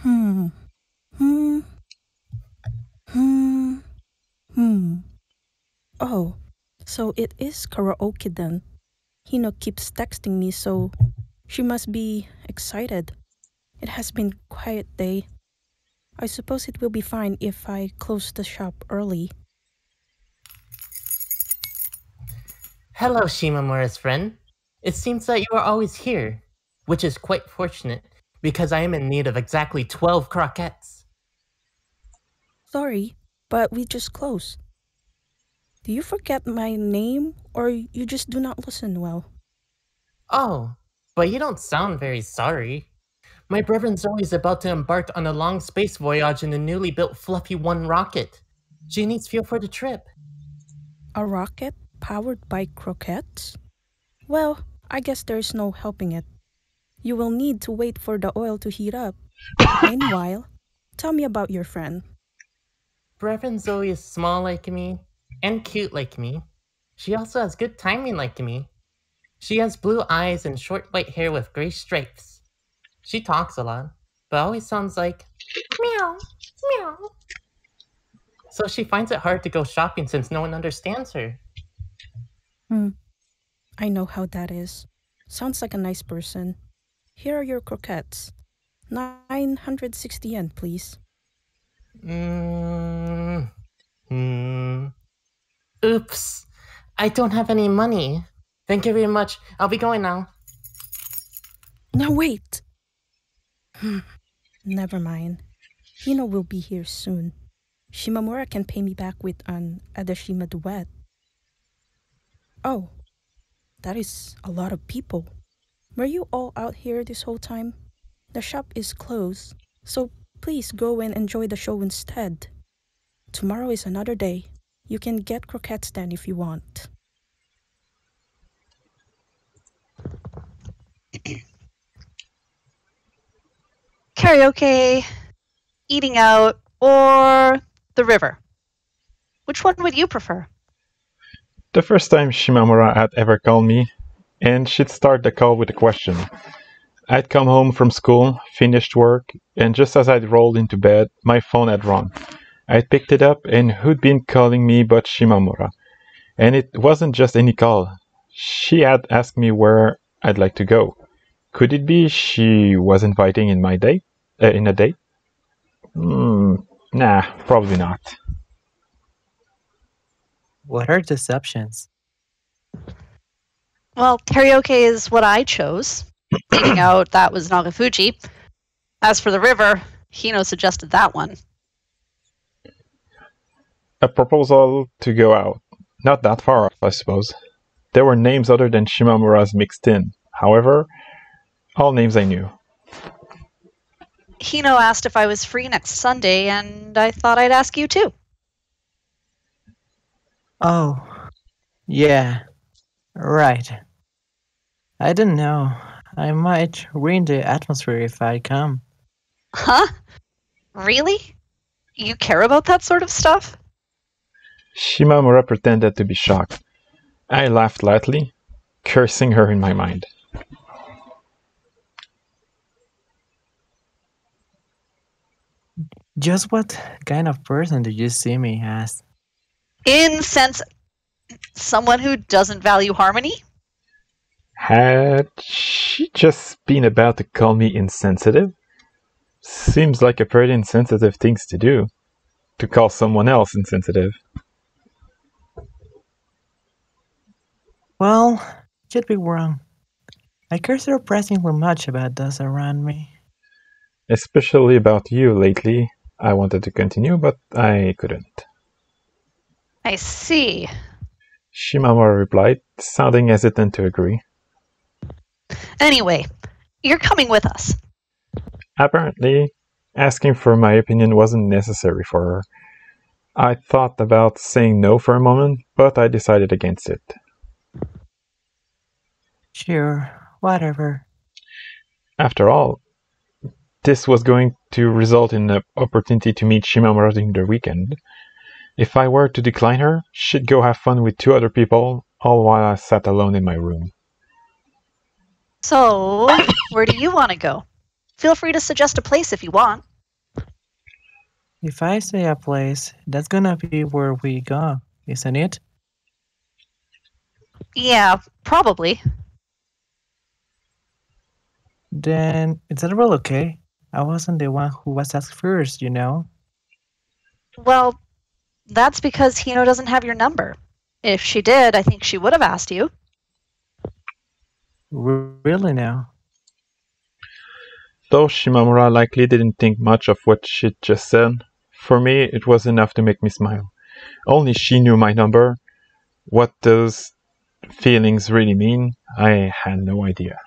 Hmm. Hmm. Hmm. Hmm. Oh, so it is karaoke then. Hino keeps texting me, so she must be excited. It has been a quiet day. I suppose it will be fine if I close the shop early. Hello, Shimamura's friend. It seems that you are always here, which is quite fortunate, because I am in need of exactly 12 croquettes. Sorry, but we just closed. Do you forget my name, or you just do not listen well? Oh, but you don't sound very sorry. My brother Zoe is about to embark on a long space voyage in the newly built Fluffy 1 rocket. She needs fuel for the trip. A rocket powered by croquettes? Well, I guess there's no helping it. You will need to wait for the oil to heat up. Meanwhile, tell me about your friend. Brevin Zoe is small like me, and cute like me. She also has good timing like me. She has blue eyes and short white hair with gray stripes. She talks a lot, but always sounds like meow, meow. So she finds it hard to go shopping since no one understands her. Hmm, I know how that is. Sounds like a nice person. Here are your croquettes. 960 yen, please. Mm, hmm. Oops. I don't have any money. Thank you very much. I'll be going now. Now wait! Never mind. Hino will be here soon. Shimamura can pay me back with an Adashima duet. Oh, that is a lot of people. Were you all out here this whole time? The shop is closed, so please go and enjoy the show instead. Tomorrow is another day. You can get croquettes then if you want. Karaoke, eating out, or the river? Which one would you prefer? The first time Shimamura had ever called me, and she'd start the call with a question. I'd come home from school, finished work, and just as I'd rolled into bed, my phone had rung. I'd picked it up, and who'd been calling me but Shimamura? And it wasn't just any call. She had asked me where I'd like to go. Could it be she was inviting in my date? In a date? Nah, probably not. What are deceptions? Well, karaoke is what I chose. Eating out, that was Nagafuji. As for the river, Hino suggested that one. A proposal to go out. Not that far off, I suppose. There were names other than Shimamura's mixed in. However, all names I knew. Hino asked if I was free next Sunday, and I thought I'd ask you too. Oh, yeah, right. I didn't know. I might ruin the atmosphere if I come. Huh? Really? You care about that sort of stuff? Shimamura pretended to be shocked. I laughed lightly, cursing her in my mind. Just what kind of person do you see me as? In sense, someone who doesn't value harmony? Had she just been about to call me insensitive? Seems like a pretty insensitive thing to do. To call someone else insensitive. Well, you'd be wrong. I care surprisingly much about those around me. Especially about you lately. I wanted to continue, but I couldn't. I see. Shimamura replied, sounding hesitant to agree. Anyway, you're coming with us. Apparently, asking for my opinion wasn't necessary for her. I thought about saying no for a moment, but I decided against it. Sure, whatever. After all, this was going to result in an opportunity to meet Shimamura during the weekend. If I were to decline her, she'd go have fun with two other people, all while I sat alone in my room. So, where do you want to go? Feel free to suggest a place if you want. If I say a place, that's gonna be where we go, isn't it? Yeah, probably. Then is that well okay? I wasn't the one who was asked first, you know? Well, that's because Hino doesn't have your number. If she did, I think she would have asked you. Really now? Though Shimamura likely didn't think much of what she'd just said, for me it was enough to make me smile. Only she knew my number. What those feelings really mean, I had no idea.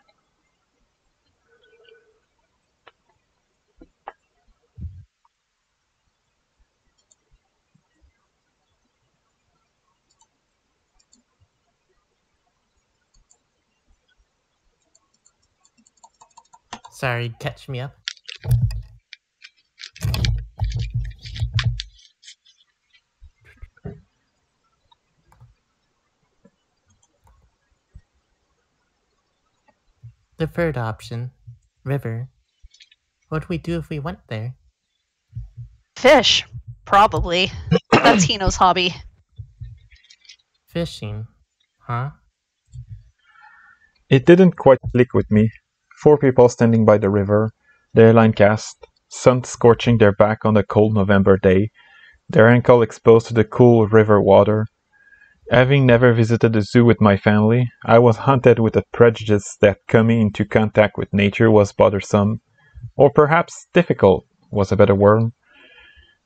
Sorry, catch me up. The third option, river. What'd we do if we went there? Fish, probably. That's Hino's hobby. Fishing, huh? It didn't quite click with me. 4 people standing by the river, their line cast, sun scorching their back on a cold November day, their ankle exposed to the cool river water. Having never visited a zoo with my family, I was haunted with a prejudice that coming into contact with nature was bothersome, or perhaps difficult was a better word.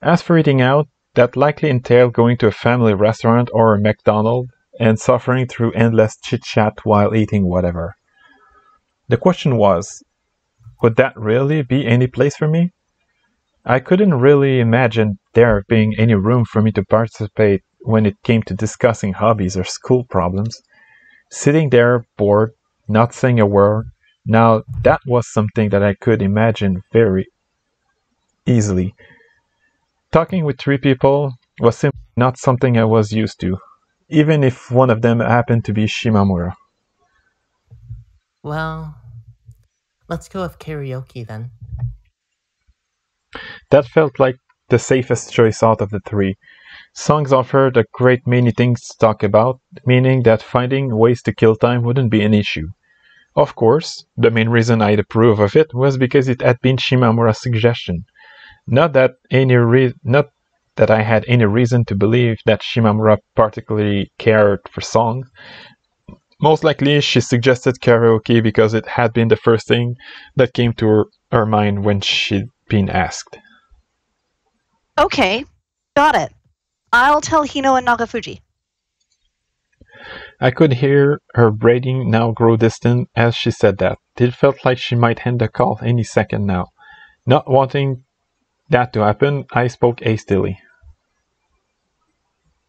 As for eating out, that likely entailed going to a family restaurant or a McDonald's and suffering through endless chit-chat while eating whatever. The question was, would that really be any place for me? I couldn't really imagine there being any room for me to participate when it came to discussing hobbies or school problems. Sitting there, bored, not saying a word, now that was something that I could imagine very easily. Talking with 3 people was simply not something I was used to, even if one of them happened to be Shimamura. Well, let's go with karaoke then. That felt like the safest choice out of the 3. Songs offered a great many things to talk about, meaning that finding ways to kill time wouldn't be an issue. Of course, the main reason I'd approve of it was because it had been Shimamura's suggestion. Not that I had any reason to believe that Shimamura particularly cared for songs. Most likely, she suggested karaoke because it had been the first thing that came to her mind when she'd been asked. Okay, got it. I'll tell Hino and Nagafuji. I could hear her breathing now grow distant as she said that. It felt like she might end the call any second now. Not wanting that to happen, I spoke hastily.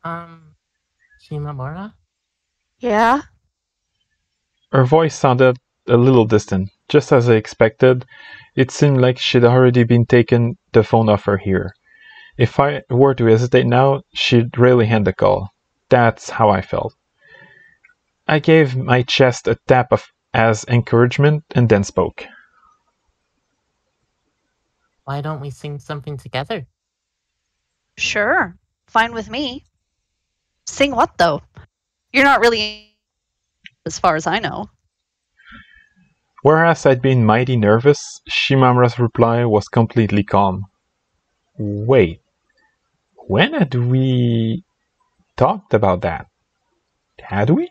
Shimamura? Yeah? Her voice sounded a little distant. Just as I expected, it seemed like she'd already been taken the phone off her ear. If I were to hesitate now, she'd really end the call. That's how I felt. I gave my chest a tap as encouragement and then spoke. Why don't we sing something together? Sure. Fine with me. Sing what, though? You're not really, as far as I know. Whereas I'd been mighty nervous, Shimamura's reply was completely calm. Wait, when had we talked about that? Had we?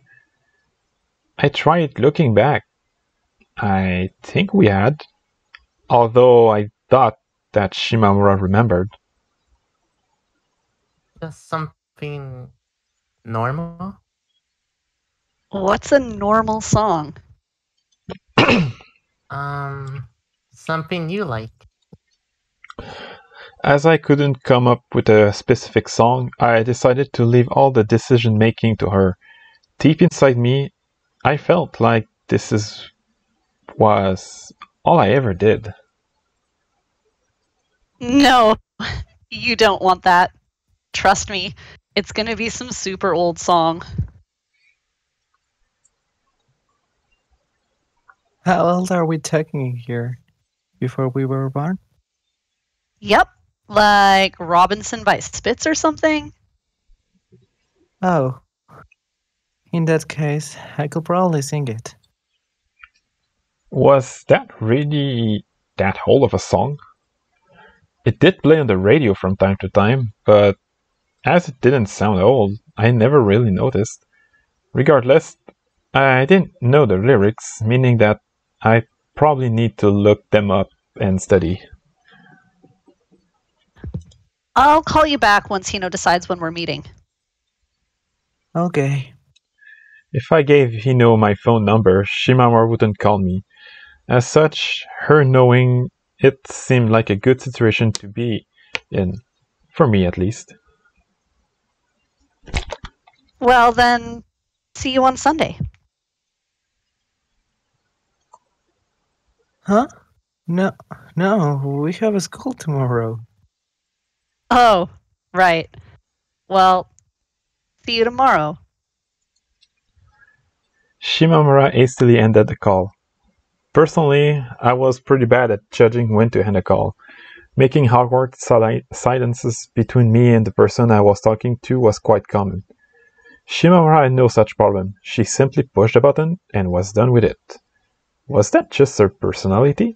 I tried looking back. I think we had, although I thought that Shimamura remembered. Just something normal? What's a normal song? Something you like. As I couldn't come up with a specific song, I decided to leave all the decision making to her. Deep inside me, I felt like was all I ever did. No, you don't want that. Trust me, it's gonna be some super old song. How old are we talking here? Before we were born? Yep, Like Robinson by Spitz or something? Oh. In that case, I could probably sing it. Was that really that whole of a song? It did play on the radio from time to time, but as it didn't sound old, I never really noticed. Regardless, I didn't know the lyrics, meaning that I probably need to look them up and study. I'll call you back once Hino decides when we're meeting. Okay. If I gave Hino my phone number, Shimamura wouldn't call me. As such, her knowing it seemed like a good situation to be in, for me at least. Well, then, see you on Sunday. Huh? No, we have a school tomorrow. Oh, right. Well, see you tomorrow. Shimamura hastily ended the call. Personally, I was pretty bad at judging when to end a call. Making awkward silences between me and the person I was talking to was quite common. Shimamura had no such problem. She simply pushed a button and was done with it. Was that just her personality?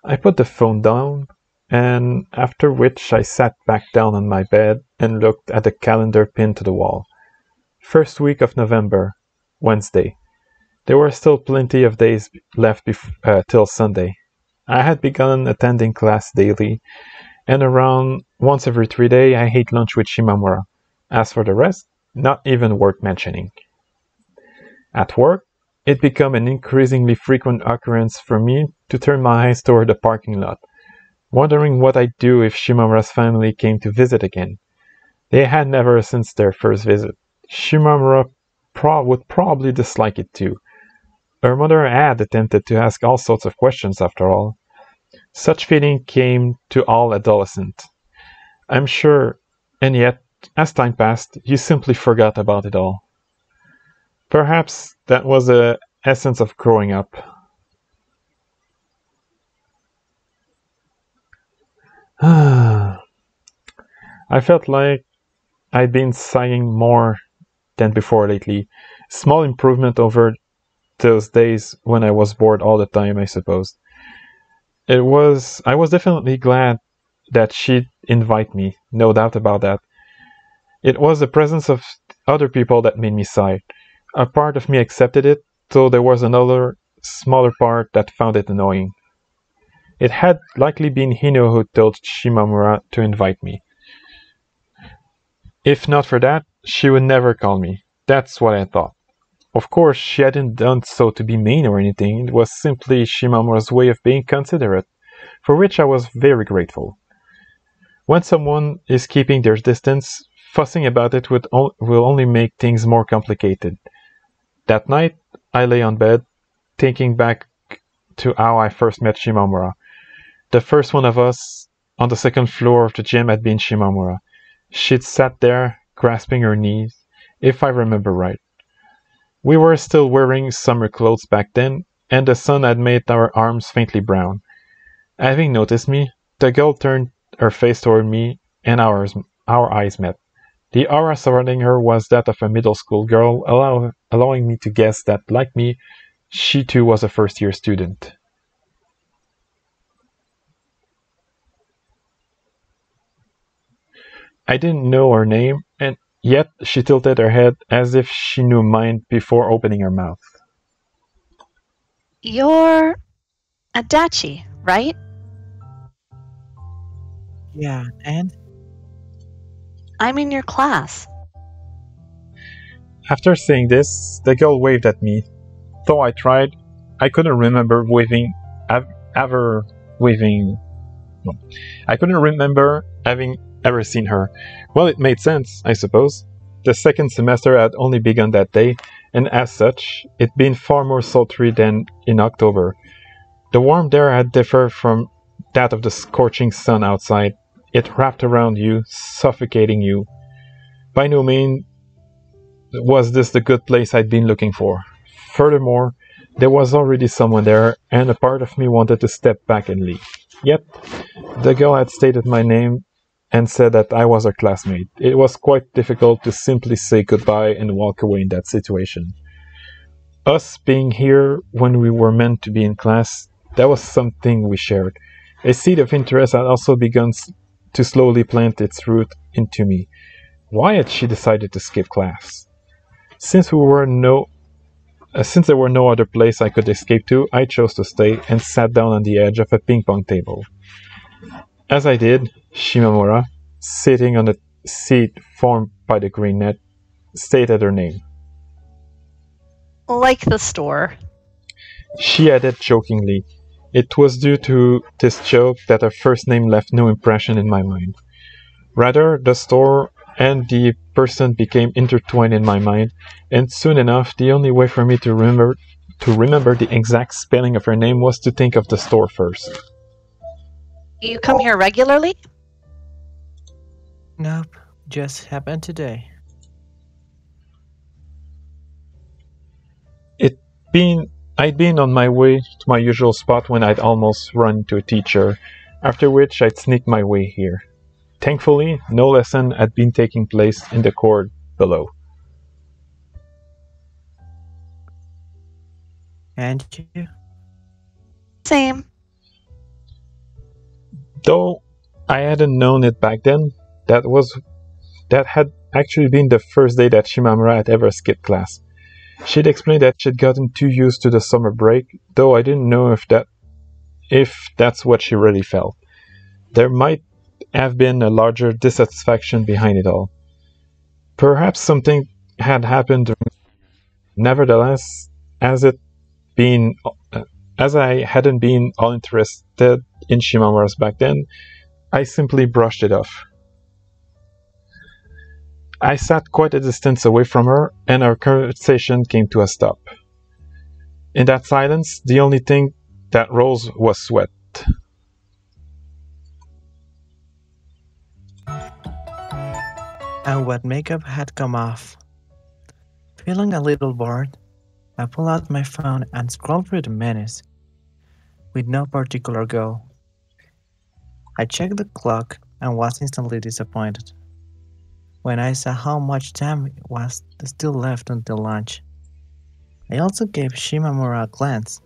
I put the phone down, and after which I sat back down on my bed and looked at the calendar pinned to the wall. First week of November, Wednesday. There were still plenty of days left till Sunday. I had begun attending class daily, and around once every 3 days I ate lunch with Shimamura. As for the rest, not even worth mentioning. At work, it became an increasingly frequent occurrence for me to turn my eyes toward the parking lot, wondering what I'd do if Shimamura's family came to visit again. They had never since their first visit. Shimamura would probably dislike it too. Her mother had attempted to ask all sorts of questions after all. Such feeling came to all adolescents. I'm sure, and yet, as time passed, you simply forgot about it all. Perhaps that was the essence of growing up. I felt like I'd been sighing more than before lately. Small improvement over those days when I was bored all the time, I suppose. I was definitely glad that she'd invite me, no doubt about that. It was the presence of other people that made me sigh. A part of me accepted it, though there was another, smaller part that found it annoying. It had likely been Hino who told Shimamura to invite me. If not for that, she would never call me. That's what I thought. Of course, she hadn't done so to be mean or anything. It was simply Shimamura's way of being considerate, for which I was very grateful. When someone is keeping their distance, fussing about it will only make things more complicated. That night, I lay on bed, thinking back to how I first met Shimamura. The first one of us on the second floor of the gym had been Shimamura. She'd sat there, grasping her knees, if I remember right. We were still wearing summer clothes back then, and the sun had made our arms faintly brown. Having noticed me, the girl turned her face toward me, and our eyes met. The aura surrounding her was that of a middle school girl, allowing me to guess that, like me, she too was a first-year student. I didn't know her name, and yet she tilted her head as if she knew mine before opening her mouth. You're Adachi, right? Yeah, and? I'm in your class. After saying this, the girl waved at me. Though I tried, I couldn't remember I couldn't remember having ever seen her. Well, it made sense, I suppose. The second semester had only begun that day, and as such, it'd been far more sultry than in October. The warmth there had differed from that of the scorching sun outside. It wrapped around you, suffocating you. By no means was this the good place I'd been looking for. Furthermore, there was already someone there, and a part of me wanted to step back and leave. Yep, the girl had stated my name and said that I was her classmate. It was quite difficult to simply say goodbye and walk away in that situation. Us being here when we were meant to be in class, that was something we shared. A seed of interest had also begun to slowly plant its root into me. Why had she decided to skip class? Since there were no other place I could escape to, I chose to stay and sat down on the edge of a ping pong table. As I did, Shimamura, sitting on a seat formed by the green net, stated her name. Like the store. She added jokingly. It was due to this joke that her first name left no impression in my mind. Rather, the store and the person became intertwined in my mind, and soon enough, the only way for me to remember the exact spelling of her name was to think of the store first. You come here regularly? Nope, just happened today. I'd been on my way to my usual spot when I'd almost run into a teacher, after which I'd sneak my way here. Thankfully, no lesson had been taking place in the court below. And you? Same. Though I hadn't known it back then, that had actually been the first day that Shimamura had ever skipped class. She'd explained that she'd gotten too used to the summer break, though I didn't know if that's what she really felt. There might have been a larger dissatisfaction behind it all. Perhaps something had happened. Nevertheless, as I hadn't been all interested in Shimamura's back then, I simply brushed it off. I sat quite a distance away from her, and our conversation came to a stop. In that silence, the only thing that rose was sweat. And what makeup had come off. Feeling a little bored, I pulled out my phone and scrolled through the menus, with no particular goal. I checked the clock and was instantly disappointed when I saw how much time was still left until lunch. I also gave Shimamura a glance.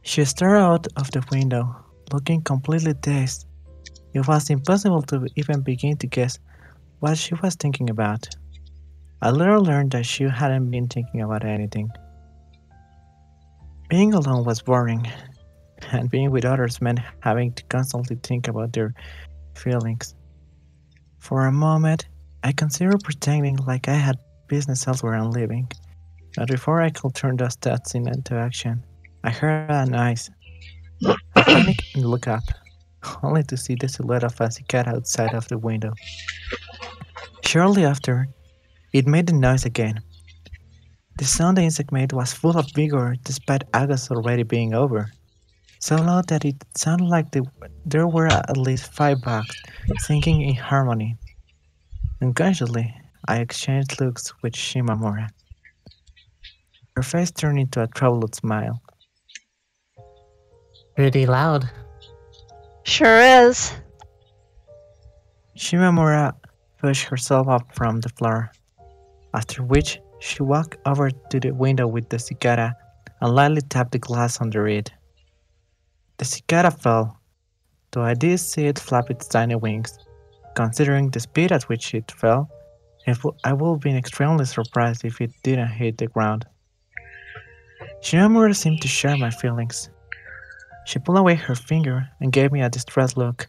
She stared out of the window, looking completely dazed. It was impossible to even begin to guess what she was thinking about. I later learned that she hadn't been thinking about anything. Being alone was boring, and being with others meant having to constantly think about their feelings. For a moment, I considered pretending like I had business elsewhere and leaving, but before I could turn those thoughts into action, I heard a noise. I panicked and looked up, only to see the silhouette of a cicada outside of the window. Shortly after, it made the noise again. The sound the insect made was full of vigor despite August already being over, so loud that it sounded like there were at least 5 bugs singing in harmony. Unconsciously, I exchanged looks with Shimamura. Her face turned into a troubled smile. Pretty loud. Sure is. Shimamura pushed herself up from the floor, after which she walked over to the window with the cicada and lightly tapped the glass under it. The cicada fell, though I did see it flap its tiny wings. Considering the speed at which it fell, I would have been extremely surprised if it didn't hit the ground. Shimamura seemed to share my feelings. She pulled away her finger and gave me a distressed look,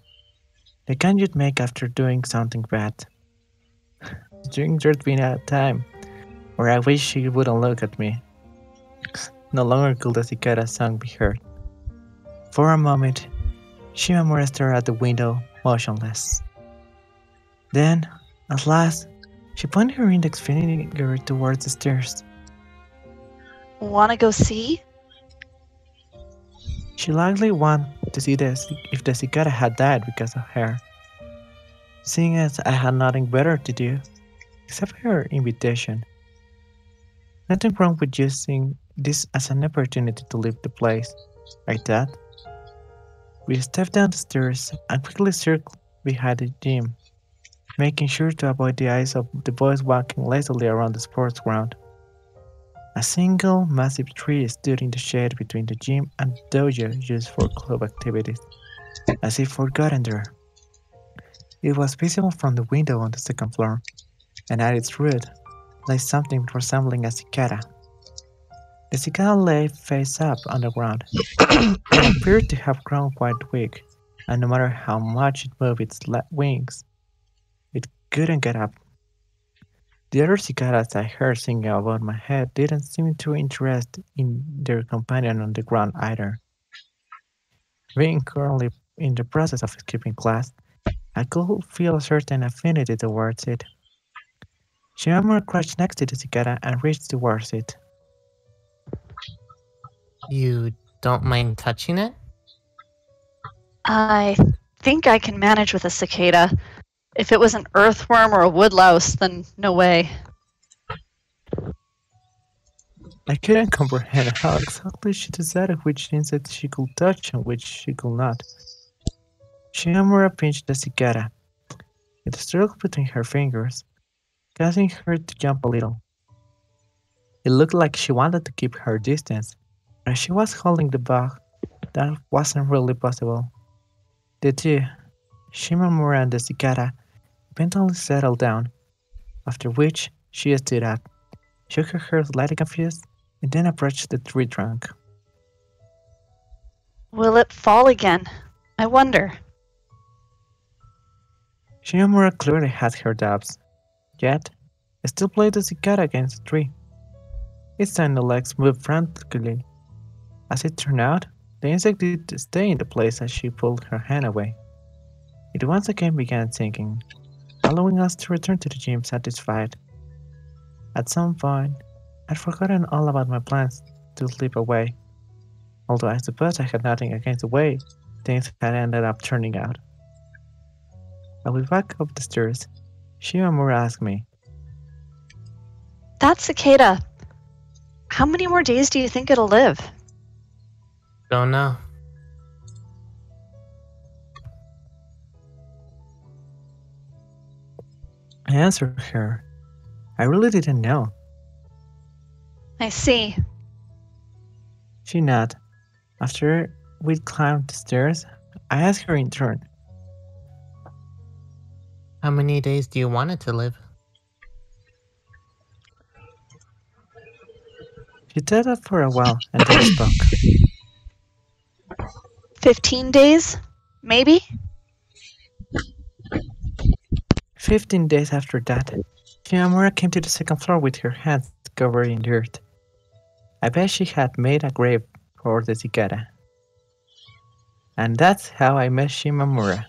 the kind you'd make after doing something bad. There'd been a time where I wish she wouldn't look at me. No longer could the cicada song be heard. For a moment, Shimamura stared at the window, motionless. Then, at last, she pointed her index finger towards the stairs. Wanna go see? She likely wanted to see if the cicada had died because of her. Seeing as I had nothing better to do, except her invitation. Nothing wrong with using this as an opportunity to leave the place, I thought. We stepped down the stairs and quickly circled behind the gym, making sure to avoid the eyes of the boys walking lazily around the sports ground. A single massive tree stood in the shade between the gym and dojo used for club activities, as if forgotten there. It was visible from the window on the second floor, and at its root lay something resembling a cicada. The cicada lay face up on the ground. It appeared to have grown quite weak, and no matter how much it moved its wings, it couldn't get up. The other cicadas I heard singing above my head didn't seem too interested in their companion on the ground either. Being currently in the process of skipping class, I could feel a certain affinity towards it. Shimamura crouched next to the cicada and reached towards it. You don't mind touching it? I think I can manage with a cicada. If it was an earthworm or a woodlouse, then no way. I couldn't comprehend how exactly she decided which insect she could touch and which she could not. Shimamura pinched the cicada. It struggled between her fingers, causing her to jump a little. It looked like she wanted to keep her distance, but she was holding the bug. That wasn't really possible. The two, Shimamura and the cicada, eventually settled down, after which she stood up, shook her hair slightly confused, and then approached the tree trunk. Will it fall again? I wonder. Shimamura clearly had her doubts, yet still played the cicada against the tree. Its tiny legs moved frantically. As it turned out, the insect did stay in the place as she pulled her hand away. It once again began singing, allowing us to return to the gym satisfied. At some point, I'd forgotten all about my plans to slip away, although I suppose I had nothing against the way things had ended up turning out. As we back up the stairs, Shimamura asked me, That cicada, how many more days do you think it'll live? Don't know. I answered her, I really didn't know. I see. She nodded. After we'd climbed the stairs, I asked her in turn, How many days do you want it to live? She thought for a while and then spoke. 15 days? Maybe? 15 days after that, Shimamura came to the second floor with her hands covered in dirt. I bet she had made a grave for the cicada. And that's how I met Shimamura.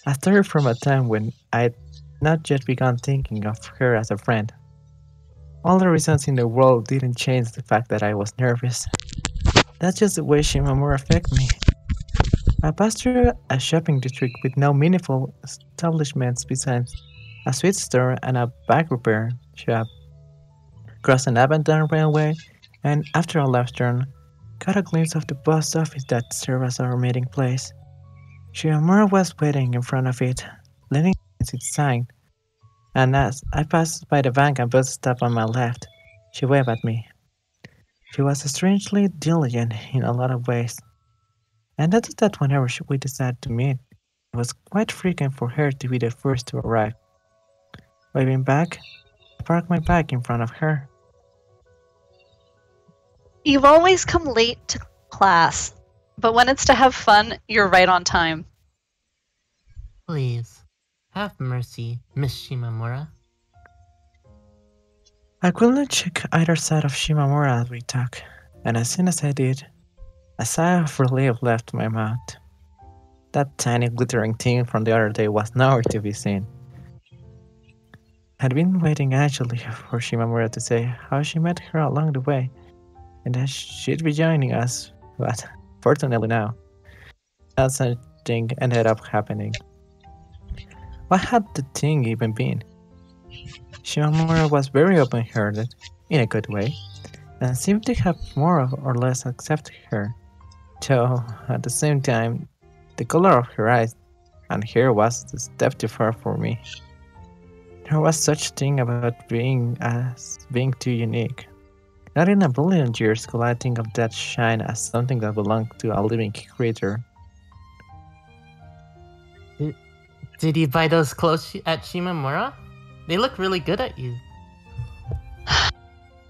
I started from a time when I'd not yet begun thinking of her as a friend. All the reasons in the world didn't change the fact that I was nervous. That's just the way Shimamura affected me. I passed through a shopping district with no meaningful establishments besides a sweet store and a bag repair shop. Crossed an abandoned railway, and after a left turn, got a glimpse of the post office that served as our meeting place. Shimamura was waiting in front of it, leaning against its sign, and as I passed by the bank and bus stop on my left, she waved at me. She was strangely diligent in a lot of ways. I noticed that whenever we decided to meet, it was quite frequent for her to be the first to arrive. Waving back, I parked my bike in front of her. You've always come late to class, but when it's to have fun, you're right on time. Please, have mercy, Miss Shimamura. I couldn't check either side of Shimamura as we talked, and as soon as I did, a sigh of relief left my mouth. That tiny glittering thing from the other day was nowhere to be seen. I'd been waiting anxiously for Shimamura to say how she met her along the way, and that she'd be joining us, but fortunately now, that something ended up happening. What had the thing even been? Shimamura was very open-hearted, in a good way, and seemed to have more or less accepted her. Though, at the same time, the color of her eyes and hair was a step too far for me. There was such thing about being too unique. Not in a billion years could I think of that shine as something that belonged to a living creature. Did you buy those clothes at Shimamura? They look really good at you.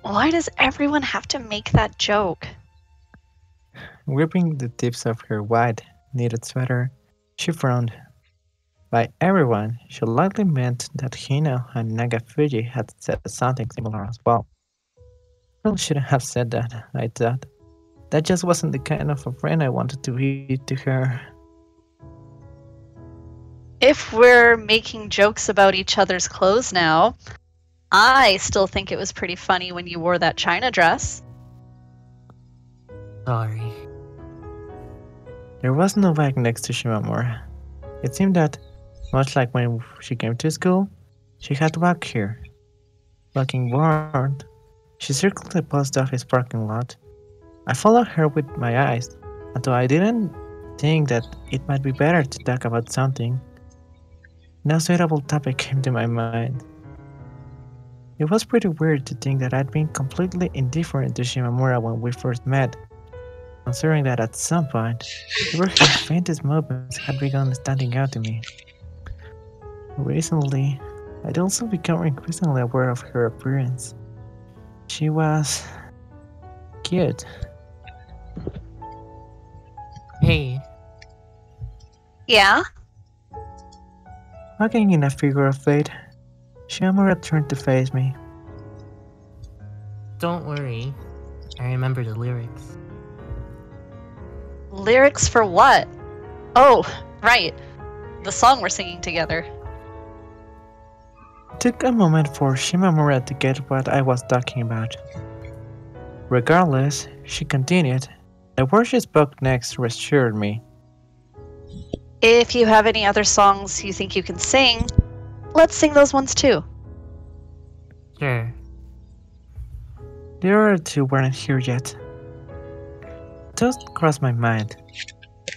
Why does everyone have to make that joke? Gripping the tips of her white, knitted sweater, she frowned. By everyone, she likely meant that Hino and Nagafuji had said something similar as well. Really shouldn't have said that, I thought. That just wasn't the kind of a friend I wanted to be to her. If we're making jokes about each other's clothes now, I still think it was pretty funny when you wore that China dress. Sorry. There was no bike next to Shimamura. It seemed that, much like when she came to school, she had to walk here. Looking bored, she circled the post office parking lot. I followed her with my eyes, although I didn't think that it might be better to talk about something. No suitable topic came to my mind. It was pretty weird to think that I'd been completely indifferent to Shimamura when we first met, considering that at some point, even her faintest movements had begun standing out to me. Recently, I'd also become increasingly aware of her appearance. She was cute. Hey, Yeah? Walking in a figure of eight, Shimamura turned to face me. don't worry. I remember the lyrics. Lyrics for what? Oh, right. The song we're singing together. It took a moment for Shimamura to get what I was talking about. Regardless, she continued. The word she spoke next reassured me. If you have any other songs you think you can sing, let's sing those ones too. Sure. The other two weren't here yet. Thoughts crossed my mind.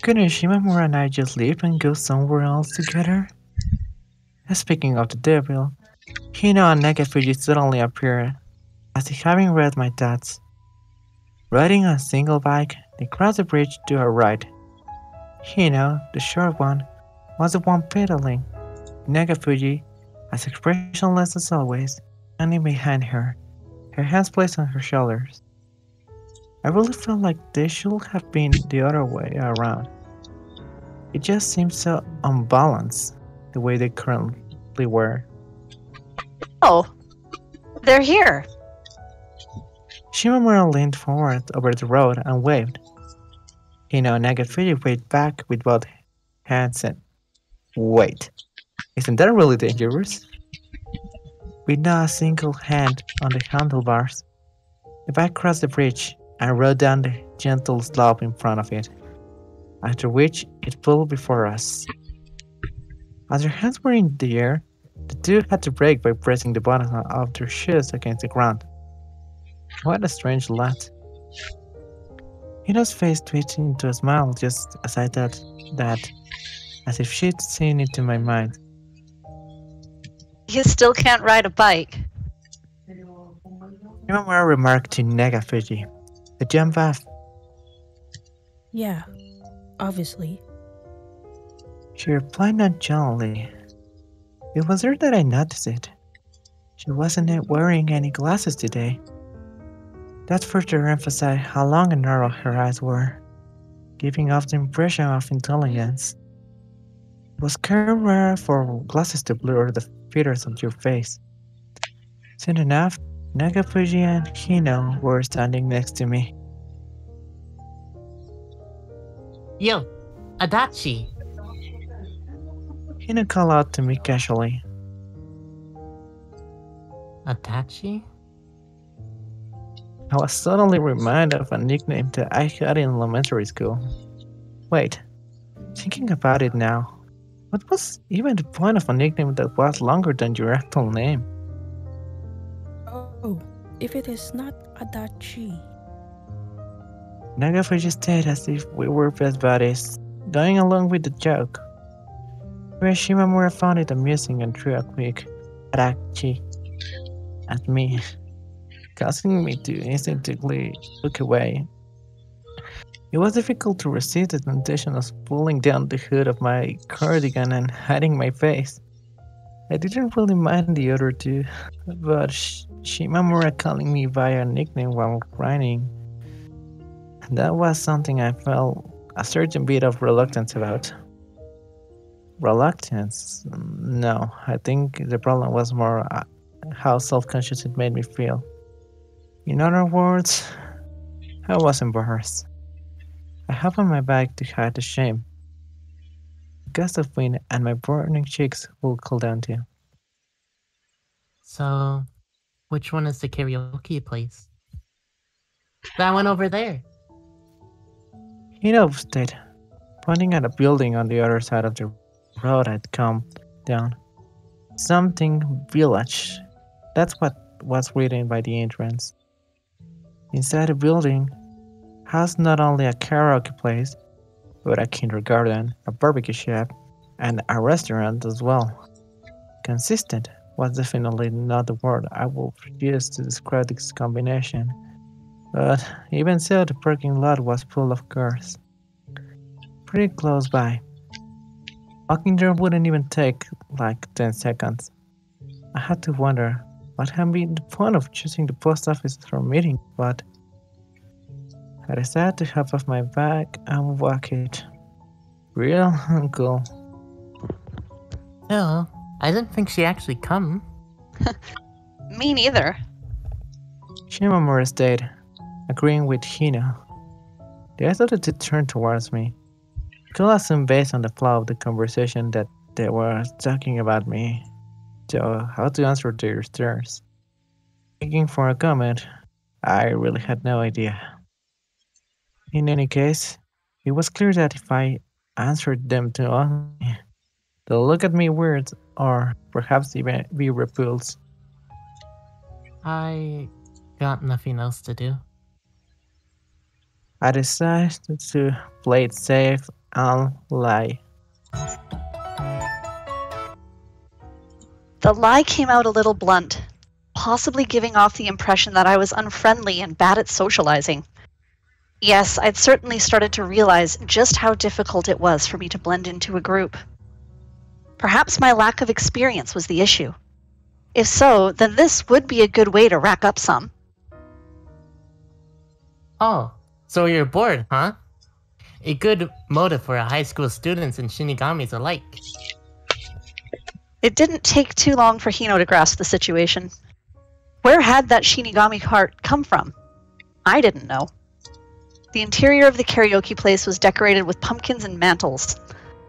Couldn't Shimamura and I just leave and go somewhere else together? Speaking of the devil, Hino and Nagafuji suddenly appeared, as if having read my thoughts. Riding on a single bike, they crossed the bridge to her right. Hino, the short one, was the one pedaling. Nagafuji, as expressionless as always, standing behind her, her hands placed on her shoulders. I really felt like they should have been the other way around. It just seemed so unbalanced, the way they currently were. Oh, they're here. Shimamura leaned forward over the road and waved. Hino and Nagafuji waved back with both hands and wait, isn't that really dangerous? With not a single hand on the handlebars, the bike crossed the bridge and rode down the gentle slope in front of it, after which it pulled before us. As their hands were in the air, the two had to brake by pressing the bottom of their shoes against the ground. What a strange lot. Hino's face twitched into a smile just as I thought that, as if she'd seen into my mind. You still can't ride a bike. Shimamura remarked to Nagafuji, "The jump off." Yeah, obviously. She replied nonchalantly. It was there that I noticed it. She wasn't wearing any glasses today. That further emphasized how long and narrow her eyes were, giving off the impression of intelligence. It was kind of rare for glasses to blur the features of your face. Soon enough, Nagafuji and Hino were standing next to me. Yo, Adachi. Hino called out to me casually. Adachi? I was suddenly reminded of a nickname that I had in elementary school. Wait, thinking about it now, what was even the point of a nickname that was longer than your actual name? Oh, if it is not Adachi. Nagafuji stayed as if we were best buddies, going along with the joke. Where Shimamura found it amusing and threw a quick Adachi at me, causing me to instinctively look away. It was difficult to resist the temptation of pulling down the hood of my cardigan and hiding my face. I didn't really mind the other two, but Shimamura calling me by a nickname while grinding, that was something I felt a certain bit of reluctance about. Reluctance? No, I think the problem was more how self-conscious it made me feel. In other words, I was embarrassed. I held on my back to hide the shame. A gust of wind and my burning cheeks will cool down too. So, which one is the karaoke place? That one over there. Hino stayed, pointing at a building on the other side of the road I'd come down. Something village. That's what was written by the entrance. Inside the building has not only a karaoke place, but a kindergarten, a barbecue shop, and a restaurant as well. Consistent was definitely not the word I would use to describe this combination, but even so, the parking lot was full of cars. Pretty close by. Walking there wouldn't even take like 10 seconds. I had to wonder what had been the point of choosing the post office for a meeting, but I decided to hop off my back and walk it. Real and cool. No, I didn't think she'd actually come. Me neither. Shimamura stayed, agreeing with Hino. They started to turn towards me. I could assume based on the flow of the conversation that they were talking about me, so how to answer their stares. Thinking for a comment, I really had no idea. In any case, it was clear that if I answered them too honestly, they'll look at me weird or perhaps even be repulsed. I got nothing else to do. I decided to play it safe and lie. The lie came out a little blunt, possibly giving off the impression that I was unfriendly and bad at socializing. Yes, I'd certainly started to realize just how difficult it was for me to blend into a group. Perhaps my lack of experience was the issue. If so, then this would be a good way to rack up some. Oh, so you're bored, huh? A good motive for a high school students and shinigamis alike. It didn't take too long for Hino to grasp the situation. Where had that Shinigami heart come from? I didn't know. The interior of the karaoke place was decorated with pumpkins and mantles.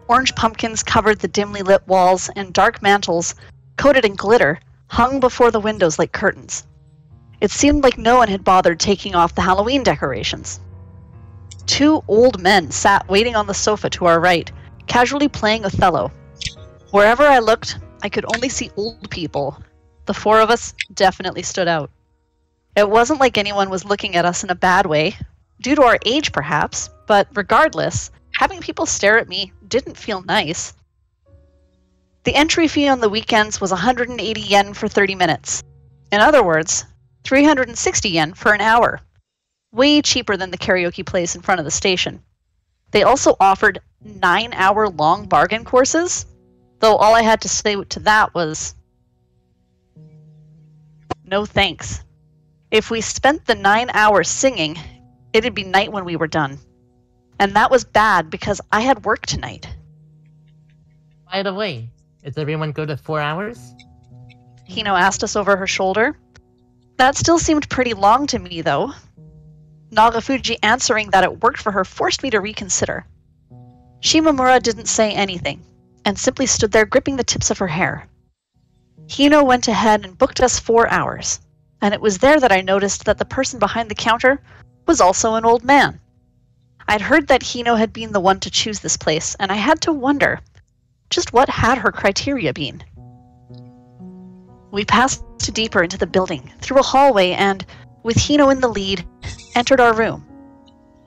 Orange pumpkins covered the dimly lit walls, and dark mantles, coated in glitter, hung before the windows like curtains. It seemed like no one had bothered taking off the Halloween decorations. 2 old men sat waiting on the sofa to our right, casually playing Othello. Wherever I looked, I could only see old people. The 4 of us definitely stood out. It wasn't like anyone was looking at us in a bad way, due to our age perhaps, but regardless, having people stare at me didn't feel nice. The entry fee on the weekends was 180 yen for 30 minutes. In other words, 360 yen for an hour. Way cheaper than the karaoke place in front of the station. They also offered 9-hour-long bargain courses, though all I had to say to that was, no thanks. If we spent the 9 hours singing, it'd be night when we were done. And that was bad because I had work tonight. By the way, is everyone good at 4 hours? Hino asked us over her shoulder. That still seemed pretty long to me, though. Nagafuji answering that it worked for her forced me to reconsider. Shimamura didn't say anything, and simply stood there gripping the tips of her hair. Hino went ahead and booked us 4 hours, and it was there that I noticed that the person behind the counter was also an old man. I'd heard that Hino had been the one to choose this place, and I had to wonder, just what had her criteria been? We passed deeper into the building, through a hallway, and, with Hino in the lead, entered our room.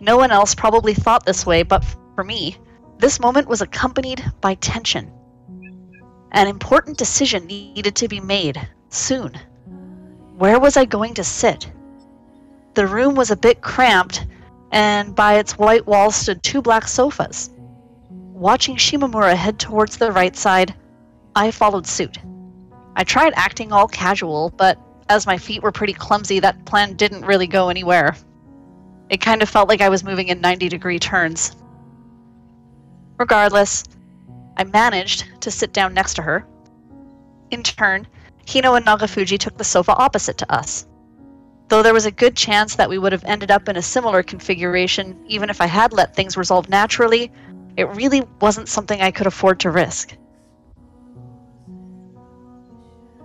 No one else probably thought this way, but for me, this moment was accompanied by tension. An important decision needed to be made, soon. Where was I going to sit? The room was a bit cramped, and by its white walls stood 2 black sofas. Watching Shimamura head towards the right side, I followed suit. I tried acting all casual, but as my feet were pretty clumsy, that plan didn't really go anywhere. It kind of felt like I was moving in 90-degree turns. Regardless, I managed to sit down next to her. In turn, Hino and Nagafuji took the sofa opposite to us. Though there was a good chance that we would have ended up in a similar configuration even if I had let things resolve naturally, it really wasn't something I could afford to risk.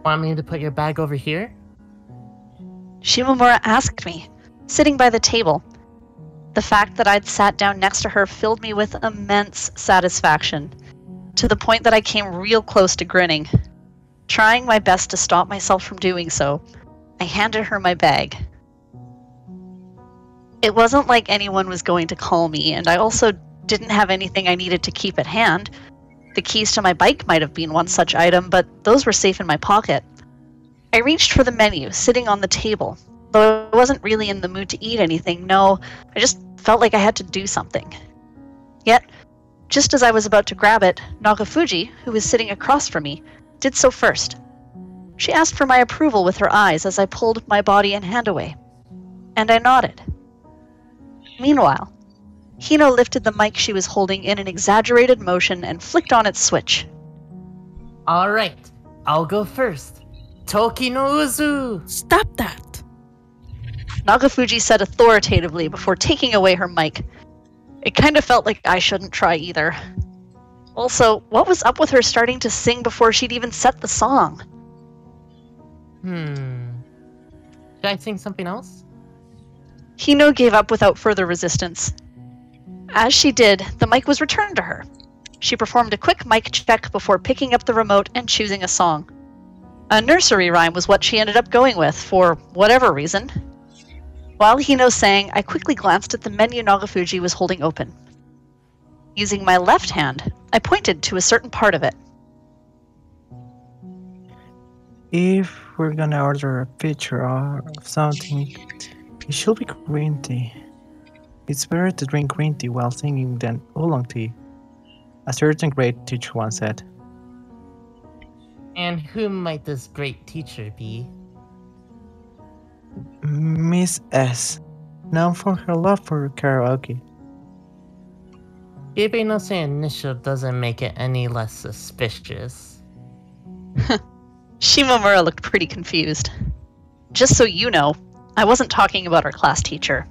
Want me to put your bag over here? Shimamura asked me, sitting by the table. The fact that I'd sat down next to her filled me with immense satisfaction, to the point that I came real close to grinning. Trying my best to stop myself from doing so, I handed her my bag. It wasn't like anyone was going to call me, and I also didn't have anything I needed to keep at hand. The keys to my bike might have been one such item, but those were safe in my pocket. I reached for the menu, sitting on the table. Though I wasn't really in the mood to eat anything, no, I just felt like I had to do something. Yet, just as I was about to grab it, Nagafuji, who was sitting across from me, did so first. She asked for my approval with her eyes as I pulled my body and hand away. And I nodded. Meanwhile, Hino lifted the mic she was holding in an exaggerated motion and flicked on its switch. Alright, I'll go first. Toki no Uzu! Stop that! Nagafuji said authoritatively before taking away her mic. It kind of felt like I shouldn't try either. Also, what was up with her starting to sing before she'd even set the song? Should I sing something else? Hino gave up without further resistance. As she did, the mic was returned to her. She performed a quick mic check before picking up the remote and choosing a song. A nursery rhyme was what she ended up going with, for whatever reason. While Hino sang, I quickly glanced at the menu Nagafuji was holding open. Using my left hand, I pointed to a certain part of it. If we're gonna order a picture of something, it should be green tea. It's better to drink green tea while singing than oolong tea, a certain great teacher once said. And who might this great teacher be? Miss S, known for her love for karaoke. Gibby no say initial doesn't make it any less suspicious. Shimamura looked pretty confused. Just so you know, I wasn't talking about our class teacher.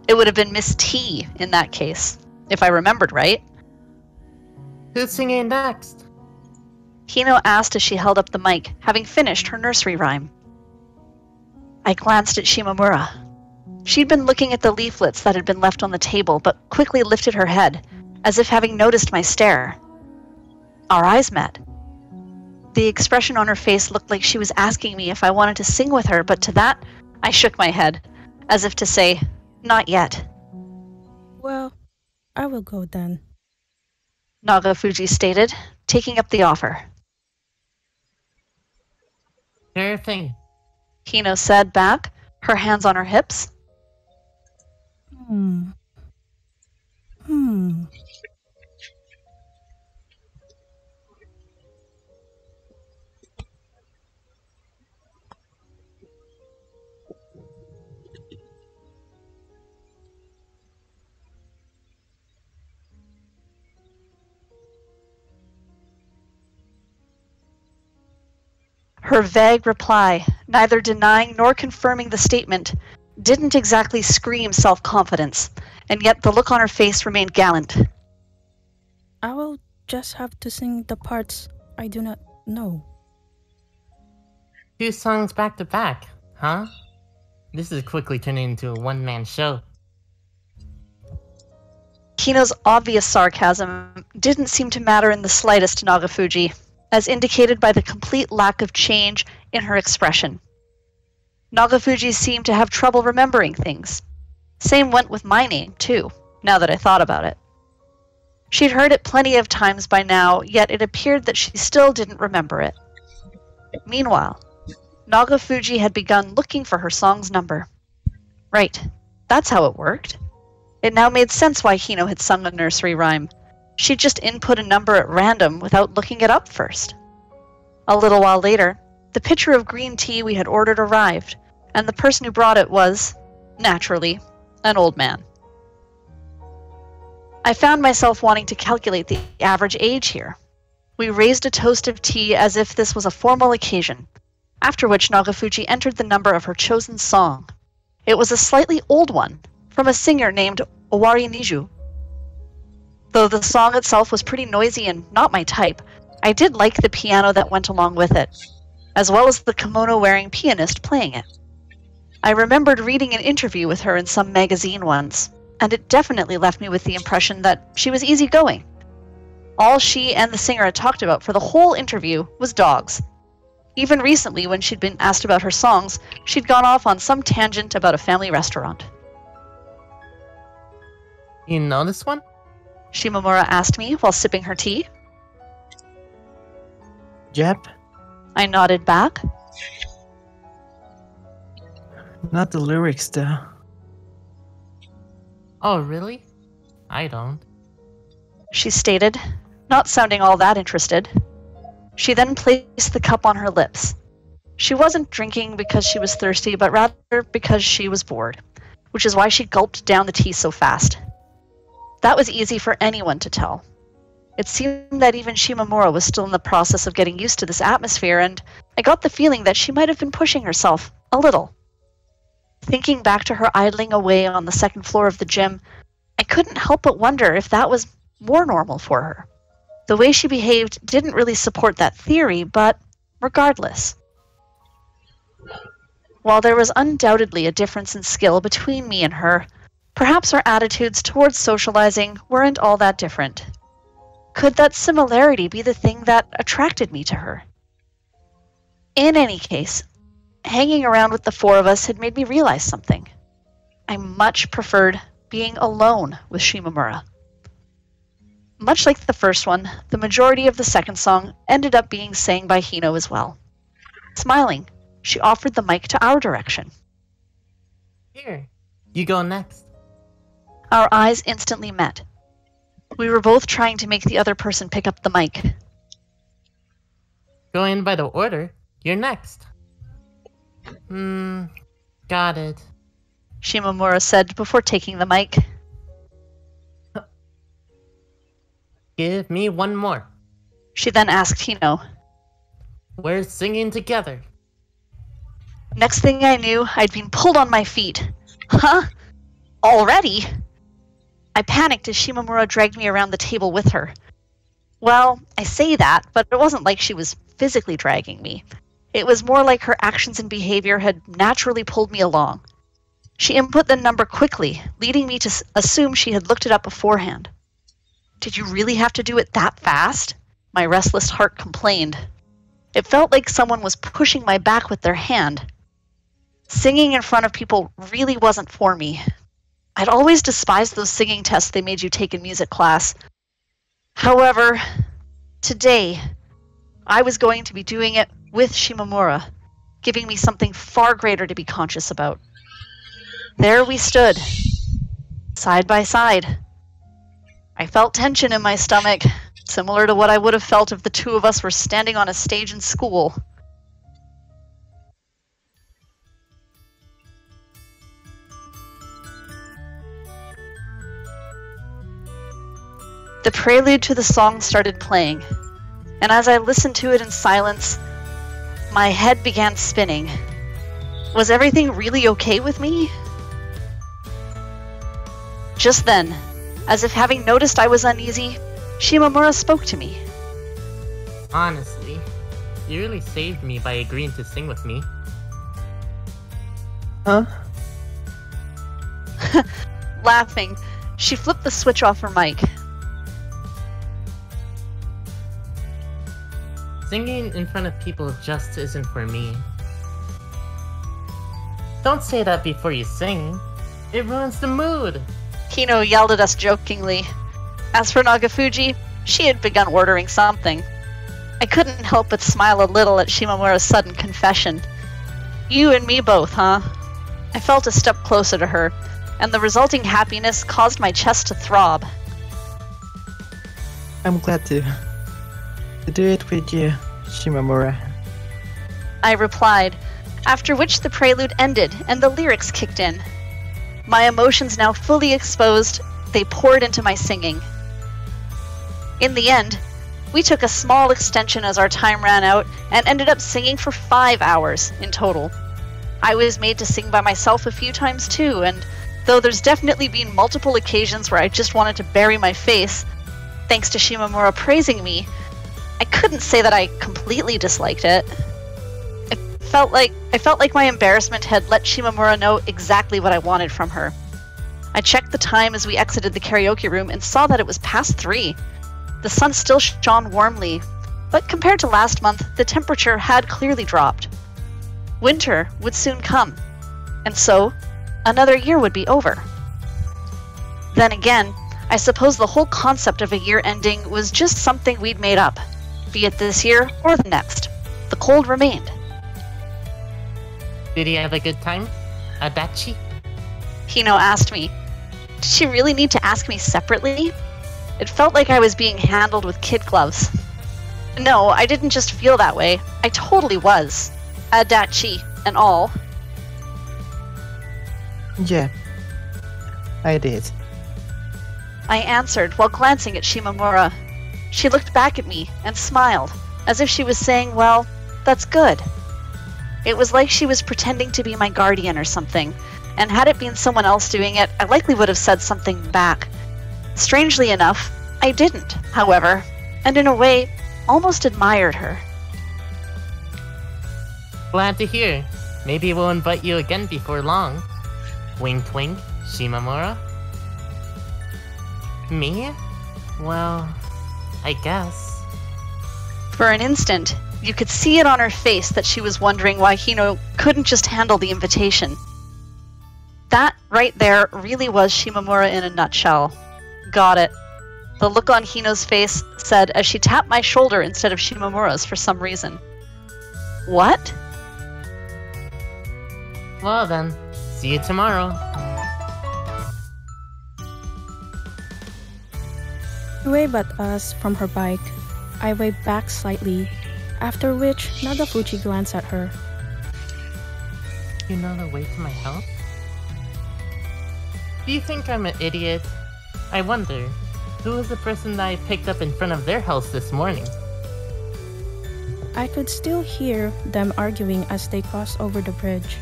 It would have been Miss T in that case, if I remembered right. Who's singing next? Hino asked as she held up the mic, having finished her nursery rhyme. I glanced at Shimamura. She'd been looking at the leaflets that had been left on the table, but quickly lifted her head, as if having noticed my stare. Our eyes met. The expression on her face looked like she was asking me if I wanted to sing with her, but to that, I shook my head, as if to say, not yet. Well, I will go then. Nagafuji stated, taking up the offer. Sure thing. Hino said back, her hands on her hips. Hmm. Her vague reply, neither denying nor confirming the statement, didn't exactly scream self-confidence, and yet the look on her face remained gallant. I will just have to sing the parts I do not know. 2 songs back to back, huh? This is quickly turning into a one-man show. Hino's obvious sarcasm didn't seem to matter in the slightest to Nagafuji, as indicated by the complete lack of change in her expression. Nagafuji seemed to have trouble remembering things. Same went with my name, too, now that I thought about it. She'd heard it plenty of times by now, yet it appeared that she still didn't remember it. Meanwhile, Nagafuji had begun looking for her song's number. Right, that's how it worked. It now made sense why Hino had sung a nursery rhyme. She'd just input a number at random without looking it up first. A little while later, the pitcher of green tea we had ordered arrived, and the person who brought it was, naturally, an old man. I found myself wanting to calculate the average age here. We raised a toast of tea as if this was a formal occasion, after which Nagafuji entered the number of her chosen song. It was a slightly old one, from a singer named Owari Niju. Though the song itself was pretty noisy and not my type, I did like the piano that went along with it, as well as the kimono-wearing pianist playing it. I remembered reading an interview with her in some magazine once, and it definitely left me with the impression that she was easygoing. All she and the singer had talked about for the whole interview was dogs. Even recently, when she'd been asked about her songs, she'd gone off on some tangent about a family restaurant. You know this one? Shimamura asked me while sipping her tea. Yep, I nodded back. not the lyrics though. Oh, really? I don't. She stated, not sounding all that interested. She then placed the cup on her lips. She wasn't drinking because she was thirsty, but rather because she was bored, which is why she gulped down the tea so fast. That was easy for anyone to tell. It seemed that even Shimamura was still in the process of getting used to this atmosphere, and I got the feeling that she might have been pushing herself a little. Thinking back to her idling away on the second floor of the gym, I couldn't help but wonder if that was more normal for her. The way she behaved didn't really support that theory, but regardless. While there was undoubtedly a difference in skill between me and her, perhaps our attitudes towards socializing weren't all that different. Could that similarity be the thing that attracted me to her? In any case, hanging around with the four of us had made me realize something. I much preferred being alone with Shimamura. Much like the first one, the majority of the second song ended up being sang by Hino as well. Smiling, she offered the mic to our direction. Here, you go next. Our eyes instantly met. We were both trying to make the other person pick up the mic. Going by the order, you're next. Got it. Shimamura said before taking the mic. Give me one more. She then asked Hino. We're singing together. Next thing I knew, I'd been pulled on my feet. Huh? Already? I panicked as Shimamura dragged me around the table with her. Well, I say that, but it wasn't like she was physically dragging me. It was more like her actions and behavior had naturally pulled me along. She input the number quickly, leading me to assume she had looked it up beforehand. Did you really have to do it that fast? My restless heart complained. It felt like someone was pushing my back with their hand. Singing in front of people really wasn't for me. I'd always despised those singing tests they made you take in music class. However, today, I was going to be doing it with Shimamura, giving me something far greater to be conscious about. There we stood, side by side. I felt tension in my stomach, similar to what I would have felt if the two of us were standing on a stage in school. The prelude to the song started playing, and as I listened to it in silence, my head began spinning. Was everything really okay with me? Just then, as if having noticed I was uneasy, Shimamura spoke to me. Honestly, you really saved me by agreeing to sing with me. Huh? Laughing, she flipped the switch off her mic. Singing in front of people just isn't for me. Don't say that before you sing. It ruins the mood. Hino yelled at us jokingly. As for Nagafuji, she had begun ordering something. I couldn't help but smile a little at Shimamura's sudden confession. You and me both, huh? I felt a step closer to her, and the resulting happiness caused my chest to throb. I'm glad to do it with you, Shimamura. I replied, after which the prelude ended and the lyrics kicked in. My emotions now fully exposed, they poured into my singing. In the end, we took a small extension as our time ran out and ended up singing for 5 hours in total. I was made to sing by myself a few times too, and though there's definitely been multiple occasions where I just wanted to bury my face, thanks to Shimamura praising me, I couldn't say that I completely disliked it. I felt like my embarrassment had let Shimamura know exactly what I wanted from her. I checked the time as we exited the karaoke room and saw that it was past 3. The sun still shone warmly, but compared to last month, the temperature had clearly dropped. Winter would soon come, and so another year would be over. Then again, I suppose the whole concept of a year ending was just something we'd made up, be it this year or the next. The cold remained. Did you have a good time, Adachi? Hino asked me. Did she really need to ask me separately? It felt like I was being handled with kid gloves. No, I didn't just feel that way. I totally was. Adachi and all. Yeah, I did. I answered while glancing at Shimamura. She looked back at me and smiled, as if she was saying, well, that's good. It was like she was pretending to be my guardian or something, and had it been someone else doing it, I likely would have said something back. Strangely enough, I didn't, however, and in a way, almost admired her. Glad to hear. Maybe we'll invite you again before long. Wink wink, Shimamura. Me? Well, I guess. For an instant, you could see it on her face that she was wondering why Hino couldn't just handle the invitation. That right there really was Shimamura in a nutshell. Got it. The look on Hino's face said as she tapped my shoulder instead of Shimamura's for some reason. What? Well then, see you tomorrow. She waved at us from her bike. I waved back slightly, after which Nagafuji glanced at her. You know the way to my house? Do you think I'm an idiot? I wonder, who was the person that I picked up in front of their house this morning? I could still hear them arguing as they crossed over the bridge.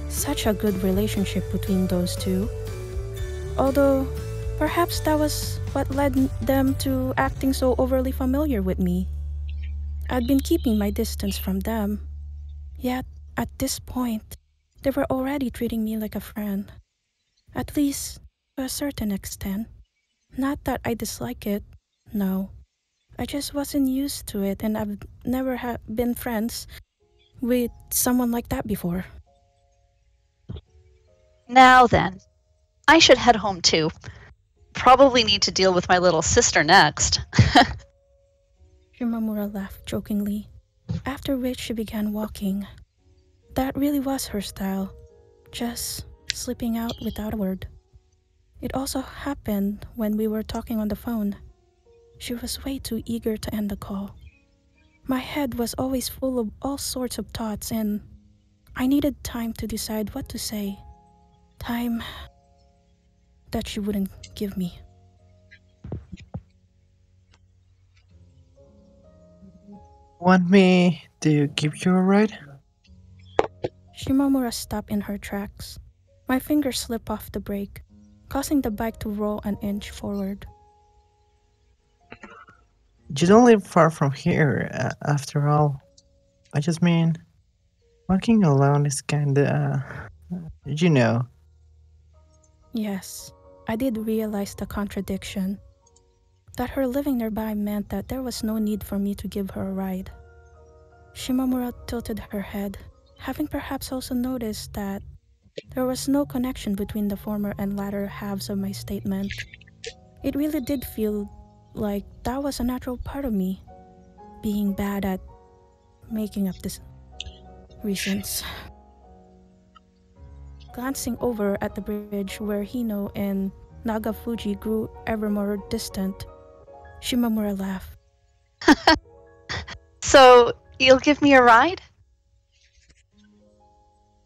Such a good relationship between those two. Although, perhaps that was what led them to acting so overly familiar with me. I'd been keeping my distance from them. Yet, at this point, they were already treating me like a friend. At least, to a certain extent. Not that I dislike it, no. I just wasn't used to it, and I've never been friends with someone like that before. Now then, I should head home too. Probably need to deal with my little sister next. Shimamura laughed jokingly, after which she began walking. That really was her style, just slipping out without a word. It also happened when we were talking on the phone. She was way too eager to end the call. My head was always full of all sorts of thoughts, and I needed time to decide what to say. Time that she wouldn't give me. Want me to give you a ride? Shimamura stopped in her tracks. My fingers slipped off the brake, causing the bike to roll an inch forward. You don't live far from here, after all. I just mean, walking alone is kinda, you know. Yes, I did realize the contradiction. That her living nearby meant that there was no need for me to give her a ride. Shimamura tilted her head, having perhaps also noticed that There was no connection between the former and latter halves of my statement. It really did feel like that was a natural part of me, being bad at making up these reasons. Glancing over at the bridge where Hino and Nagafuji grew ever more distant, Shimamura laughed. So, you'll give me a ride?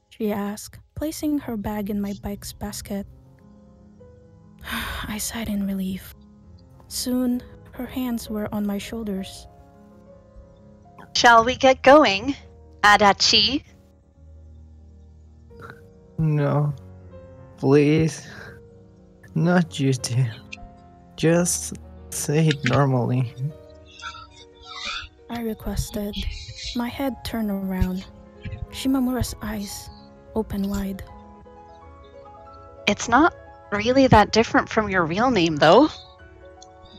She asked, placing her bag in my bike's basket. I sighed in relief. Soon, her hands were on my shoulders. Shall we get going, Adachi? No, please. Not you two. Just say it normally. I requested. My head turned around. Shimamura's eyes opened wide. It's not really that different from your real name, though.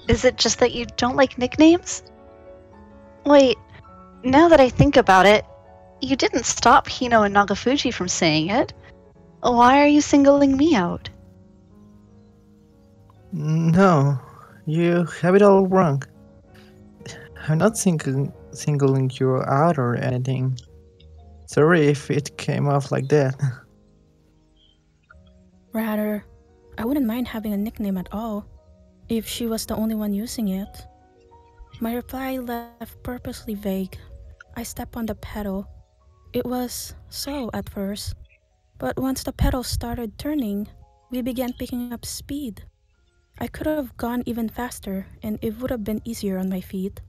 Is it just that you don't like nicknames? Wait, now that I think about it, you didn't stop Hino and Nagafuji from saying it. Why are you singling me out? No, you have it all wrong. I'm not singling you out or anything. Sorry if it came off like that. Rather, I wouldn't mind having a nickname at all, if she was the only one using it. My reply left purposely vague. I stepped on the pedal. It was slow at first, but once the pedal started turning, we began picking up speed. I could have gone even faster, and it would have been easier on my feet.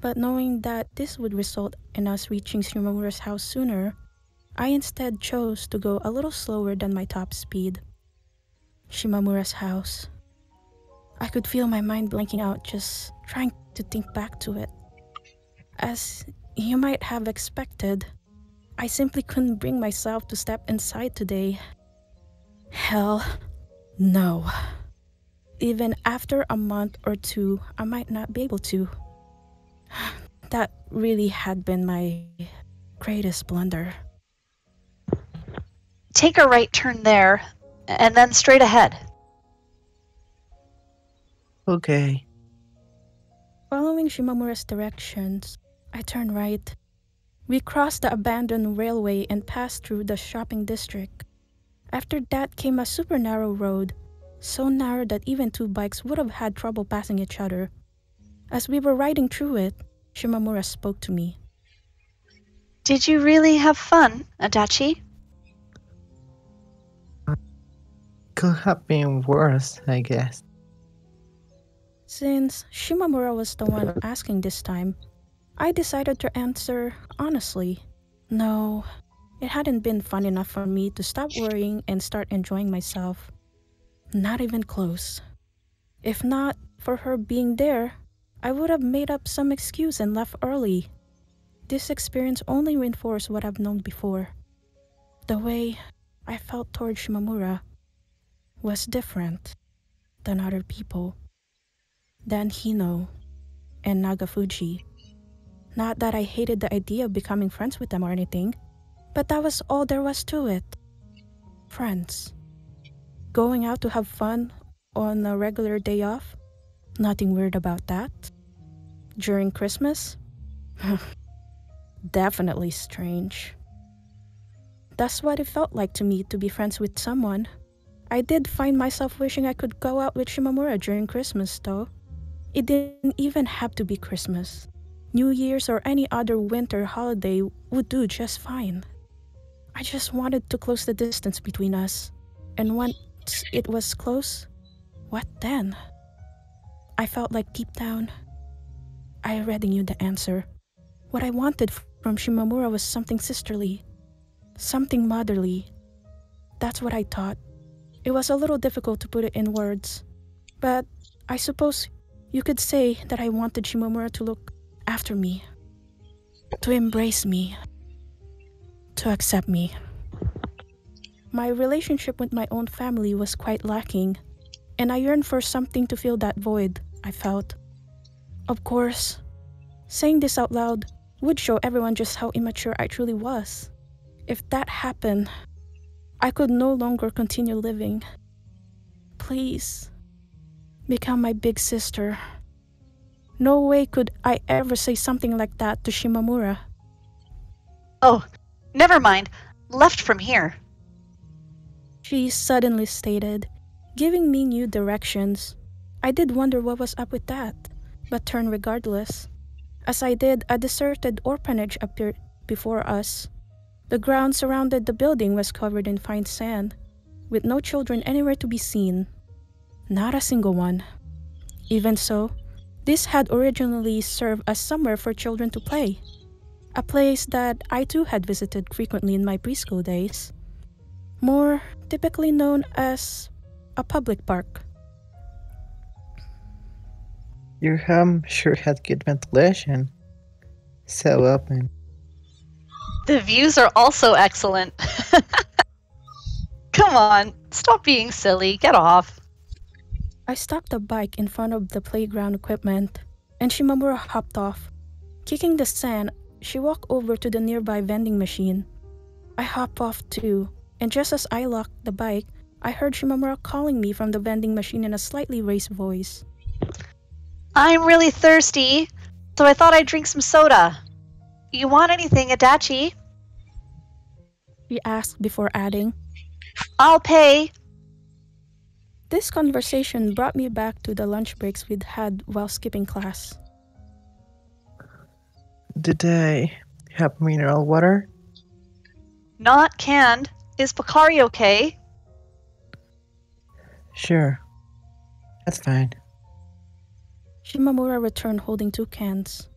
But knowing that this would result in us reaching Shimamura's house sooner, I instead chose to go a little slower than my top speed. Shimamura's house. I could feel my mind blanking out just trying to think back to it. As you might have expected, I simply couldn't bring myself to step inside today. Hell, no. Even after a month or two, I might not be able to. That really had been my greatest blunder. Take a right turn there, and then straight ahead. Okay. Following Shimamura's directions, I turned right. We crossed the abandoned railway and passed through the shopping district. After that came a super narrow road, so narrow that even two bikes would have had trouble passing each other. As we were riding through it, Shimamura spoke to me. Did you really have fun, Adachi? Could have been worse, I guess. Since Shimamura was the one asking this time, I decided to answer honestly. No, it hadn't been fun enough for me to stop worrying and start enjoying myself. Not even close. If not for her being there, I would have made up some excuse and left early. This experience only reinforced what I've known before. The way I felt toward Shimamura was different than other people, than Hino and Nagafuji. Not that I hated the idea of becoming friends with them or anything, but that was all there was to it. Friends. Going out to have fun on a regular day off? Nothing weird about that. During Christmas? Definitely strange. That's what it felt like to me to be friends with someone. I did find myself wishing I could go out with Shimamura during Christmas, though. It didn't even have to be Christmas. New Year's or any other winter holiday would do just fine. I just wanted to close the distance between us. And once it was close, what then? I felt like deep down, I already knew the answer. What I wanted from Shimamura was something sisterly, something motherly. That's what I thought. It was a little difficult to put it in words, but I suppose you could say that I wanted Shimamura to look after me, to embrace me, to accept me. My relationship with my own family was quite lacking, and I yearned for something to fill that void I felt. Of course, saying this out loud would show everyone just how immature I truly was. If that happened, I could no longer continue living. Please, become my big sister. No way could I ever say something like that to Shimamura. Oh, never mind. Left from here. She suddenly stated, giving me new directions. I did wonder what was up with that, but turned regardless. As I did, a deserted orphanage appeared before us. The ground surrounding the building was covered in fine sand, with no children anywhere to be seen. Not a single one. Even so, this had originally served as somewhere for children to play. A place that I too had visited frequently in my preschool days. More typically known as a public park. Your home sure had good ventilation. So open. The views are also excellent. Come on, stop being silly. Get off. I stopped the bike in front of the playground equipment, and Shimamura hopped off. Kicking the sand, she walked over to the nearby vending machine. I hopped off too, and just as I locked the bike, I heard Shimamura calling me from the vending machine in a slightly raised voice. I'm really thirsty, so I thought I'd drink some soda. You want anything, Adachi? She asked before adding, I'll pay. This conversation brought me back to the lunch breaks we'd had while skipping class. Did they have mineral water? Not canned. Is Pocari okay? Sure. That's fine. Shimamura returned holding 2 cans.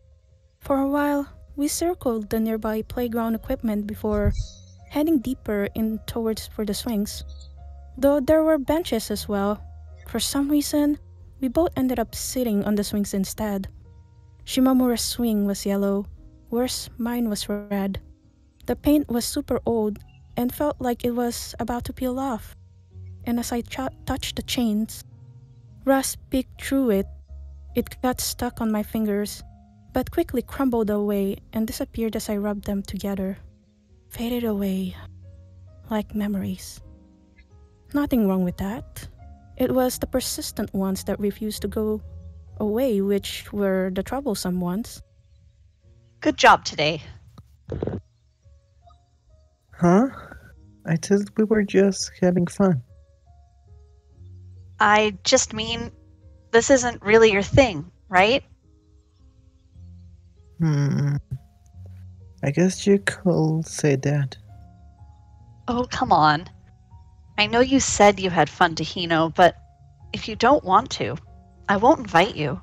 For a while, we circled the nearby playground equipment before heading deeper in towards for the swings. Though there were benches as well, for some reason, we both ended up sitting on the swings instead. Shimamura's swing was yellow, whereas mine was red. The paint was super old and felt like it was about to peel off. And as I touched the chains, rust peeked through it. It got stuck on my fingers, but quickly crumbled away and disappeared as I rubbed them together. Faded away, like memories. Nothing wrong with that. It was the persistent ones that refused to go away which were the troublesome ones. Good job today. Huh? I thought we were just having fun. I just mean, this isn't really your thing, right? I guess you could say that. Oh, come on. I know you said you had fun to Hino, but if you don't want to, I won't invite you.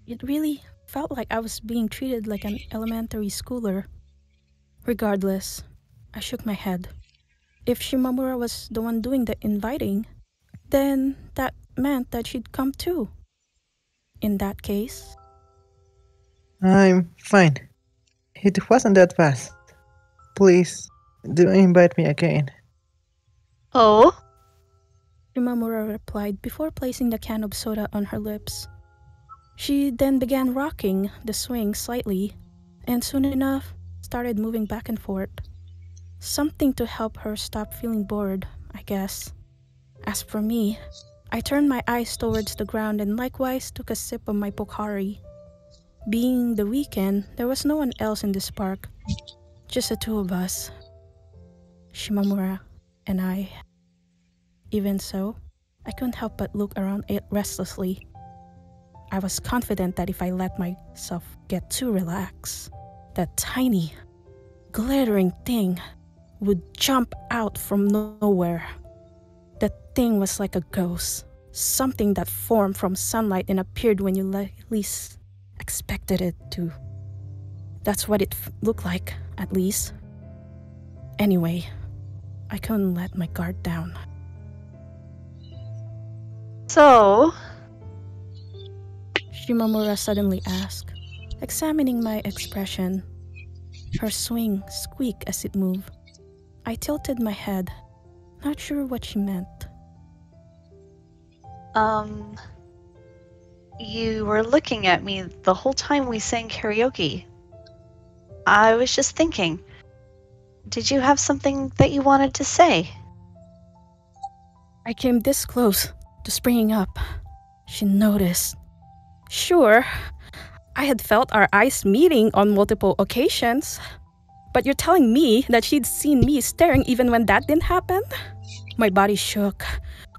It really felt like I was being treated like an elementary schooler. Regardless, I shook my head. If Shimamura was the one doing the inviting, then that meant that she'd come too. In that case, I'm fine. It wasn't that fast. Please, do invite me again. Oh? Shimamura replied before placing the can of soda on her lips. She then began rocking the swing slightly, and soon enough started moving back and forth. Something to help her stop feeling bored, I guess. As for me, I turned my eyes towards the ground and likewise took a sip of my Pocari. Being the weekend, there was no one else in this park, just the two of us, Shimamura and I. Even so, I couldn't help but look around it restlessly. I was confident that if I let myself get too relaxed, that tiny, glittering thing would jump out from nowhere. The thing was like a ghost, something that formed from sunlight and appeared when you least expected it to. That's what it looked like, at least. Anyway, I couldn't let my guard down. So, Shimamura suddenly asked, examining my expression. Her swing squeaked as it moved. I tilted my head, not sure what she meant. You were looking at me the whole time we sang karaoke. I was just thinking, Did you have something that you wanted to say? I came this close to springing up. She noticed. Sure, I had felt our eyes meeting on multiple occasions. But you're telling me that she'd seen me staring even when that didn't happen? My body shook,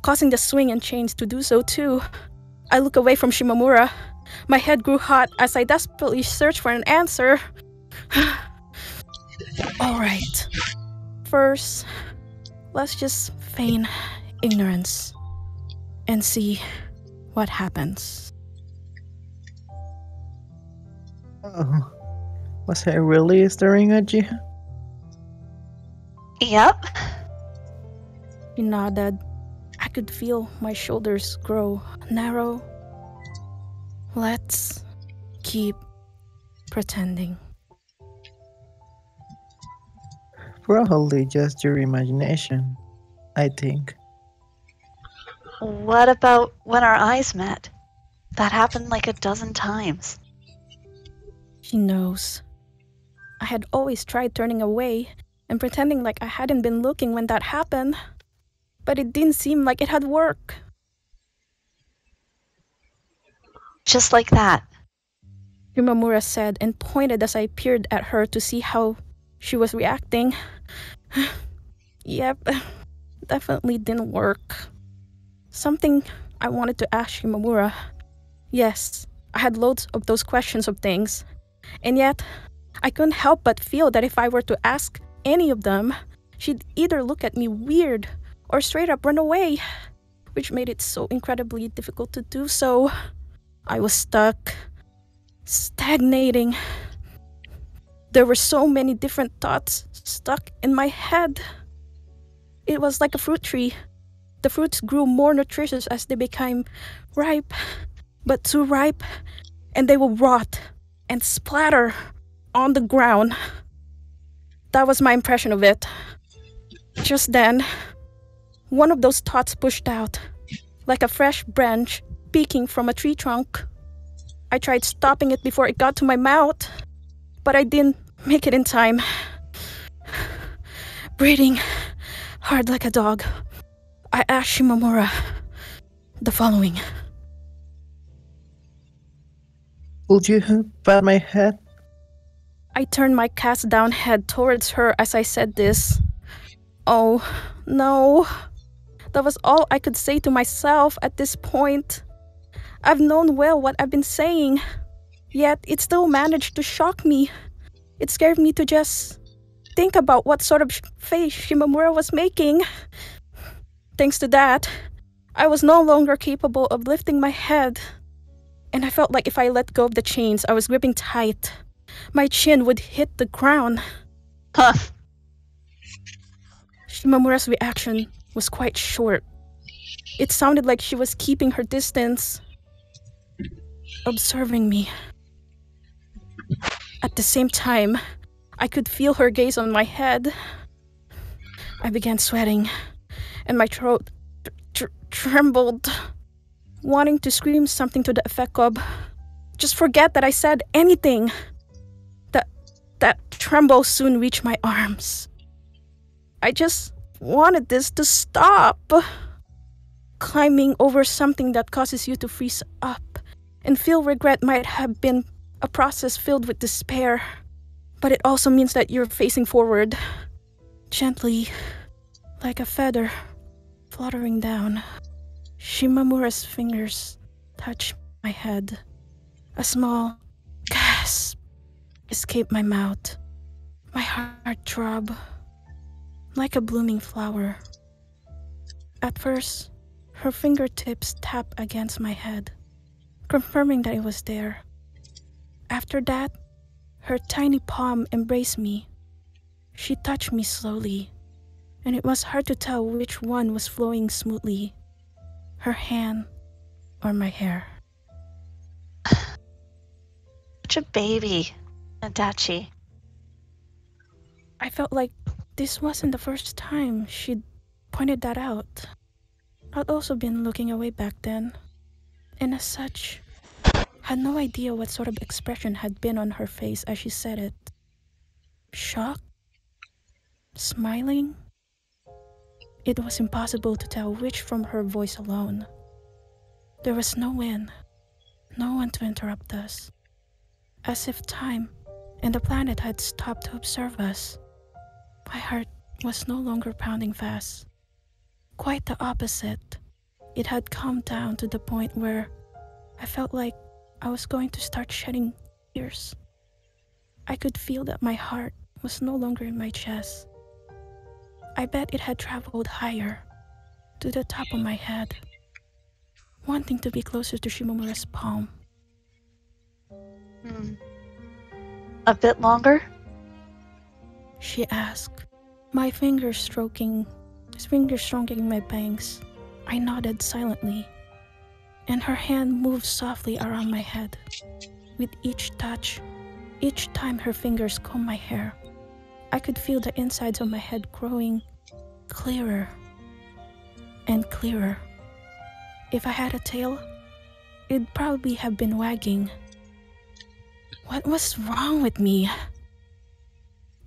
causing the swing and chains to do so too. I look away from Shimamura. My head grew hot as I desperately searched for an answer. Alright. First, let's just feign ignorance and see what happens. Oh, was I really staring at you? Yep. She nodded. I could feel my shoulders grow narrow. Let's keep pretending. Probably just your imagination, I think. What about when our eyes met? That happened like a dozen times. She knows. I had always tried turning away and pretending like I hadn't been looking when that happened, but it didn't seem like it had worked. Just like that. Shimamura said and pointed as I peered at her to see how she was reacting. Yep, definitely didn't work. Something I wanted to ask Shimamura. Yes, I had loads of those questions of things, and yet I couldn't help but feel that if I were to ask any of them, she'd either look at me weird or straight up run away, which made it so incredibly difficult to do so. I was stuck, stagnating. There were so many different thoughts stuck in my head. It was like a fruit tree. The fruits grew more nutritious as they became ripe, but too ripe, and they will rot and splatter on the ground. That was my impression of it. Just then, one of those thoughts pushed out, like a fresh branch peeking from a tree trunk. I tried stopping it before it got to my mouth, but I didn't make it in time. Breathing hard like a dog, I asked Shimamura the following. Would you pat my head? I turned my cast-down head towards her as I said this. Oh, no. That was all I could say to myself at this point. I've known well what I've been saying, yet it still managed to shock me. It scared me to just think about what sort of face Shimamura was making. Thanks to that, I was no longer capable of lifting my head, and I felt like if I let go of the chains I was gripping tight, my chin would hit the ground. Huh. Shimamura's reaction was quite short. It sounded like she was keeping her distance, observing me. At the same time, I could feel her gaze on my head. I began sweating, and my throat trembled, wanting to scream something to the effect of, "Just forget that I said anything." That tremble soon reached my arms. I just wanted this to stop. Climbing over something that causes you to freeze up and feel regret might have been a process filled with despair, but it also means that you're facing forward, gently, like a feather fluttering down. Shimamura's fingers touched my head. A small gasp escaped my mouth. My heart throbbed like a blooming flower. At first, her fingertips tapped against my head, confirming that it was there. After that, her tiny palm embraced me. She touched me slowly, and it was hard to tell which one was flowing smoothly, her hand or my hair. Such a baby, Adachi. I felt like this wasn't the first time she'd pointed that out. I'd also been looking away back then, and as such, had no idea what sort of expression had been on her face as she said it. Shock? Smiling? It was impossible to tell which from her voice alone. There was no wind, no one to interrupt us. As if time and the planet had stopped to observe us. My heart was no longer pounding fast. Quite the opposite. It had calmed down to the point where I felt like I was going to start shedding tears. I could feel that my heart was no longer in my chest. I bet it had traveled higher, to the top of my head, wanting to be closer to Shimamura's palm. A bit longer? She asked, my fingers stroking my bangs. I nodded silently, and her hand moved softly around my head. With each touch, each time her fingers combed my hair, I could feel the insides of my head growing clearer and clearer. If I had a tail, it'd probably have been wagging. What was wrong with me?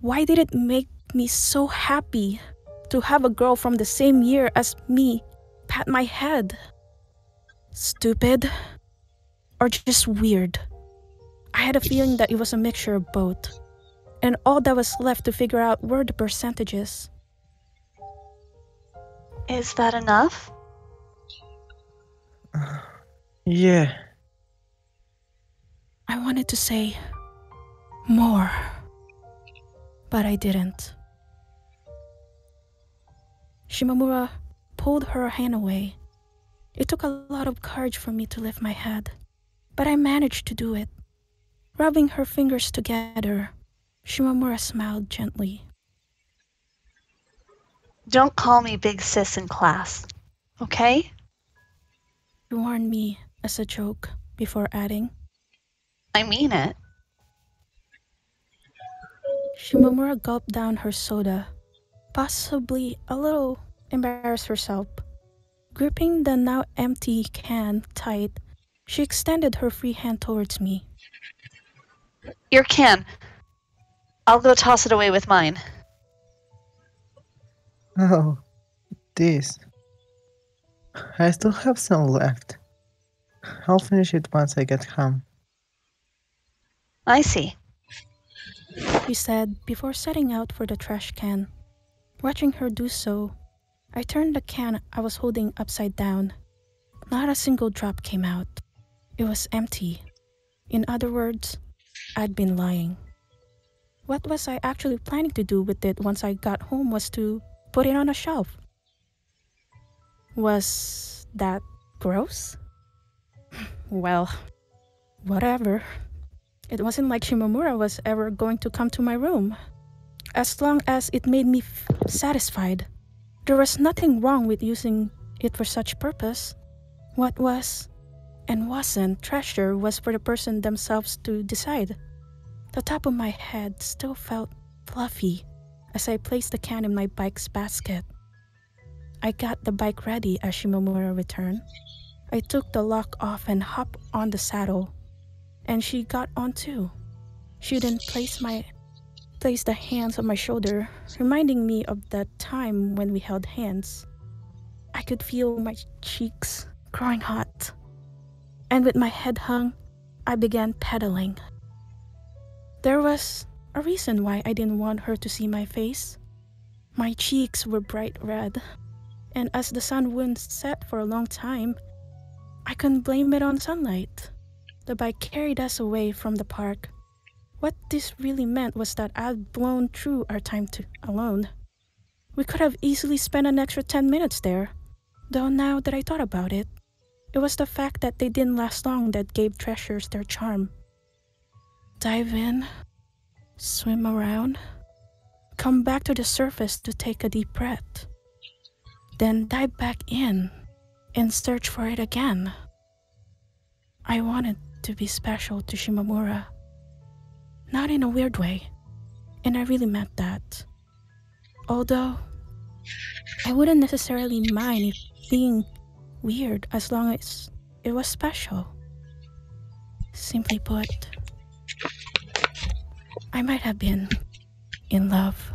Why did it make me so happy to have a girl from the same year as me pat my head? Stupid? Or just weird? I had a feeling that it was a mixture of both, and all that was left to figure out were the percentages. Is that enough? Yeah. I wanted to say more, but I didn't. Shimamura pulled her hand away. It took a lot of courage for me to lift my head, but I managed to do it. Rubbing her fingers together, Shimamura smiled gently. Don't call me big sis in class, okay? She warned me as a joke before adding, I mean it. Shimamura gulped down her soda, possibly a little embarrassed herself. Gripping the now empty can tight, she extended her free hand towards me. Your can. I'll go toss it away with mine. Oh, this. I still have some left. I'll finish it once I get home. I see. She said before setting out for the trash can. Watching her do so, I turned the can I was holding upside down. Not a single drop came out. It was empty. In other words, I'd been lying. What was I actually planning to do with it once I got home was to put it on a shelf. Was that gross? Well, whatever. It wasn't like Shimamura was ever going to come to my room. As long as it made me satisfied, there was nothing wrong with using it for such purpose. What was and wasn't treasure was for the person themselves to decide. The top of my head still felt fluffy as I placed the can in my bike's basket. I got the bike ready as Shimamura returned. I took the lock off and hopped on the saddle, and she got on too. She then placed the hands on my shoulder, reminding me of that time when we held hands. I could feel my cheeks growing hot, and with my head hung, I began pedaling. There was a reason why I didn't want her to see my face. My cheeks were bright red, and as the sun wouldn't set for a long time, I couldn't blame it on sunlight. The bike carried us away from the park. What this really meant was that I'd blown through our time alone. We could have easily spent an extra 10 minutes there, though now that I thought about it, it was the fact that they didn't last long that gave treasures their charm. Dive in, swim around, come back to the surface to take a deep breath, then dive back in and search for it again. I wanted to be special to Shimamura. Not in a weird way, and I really meant that. Although, I wouldn't necessarily mind it being weird as long as it was special. Simply put, I might have been in love.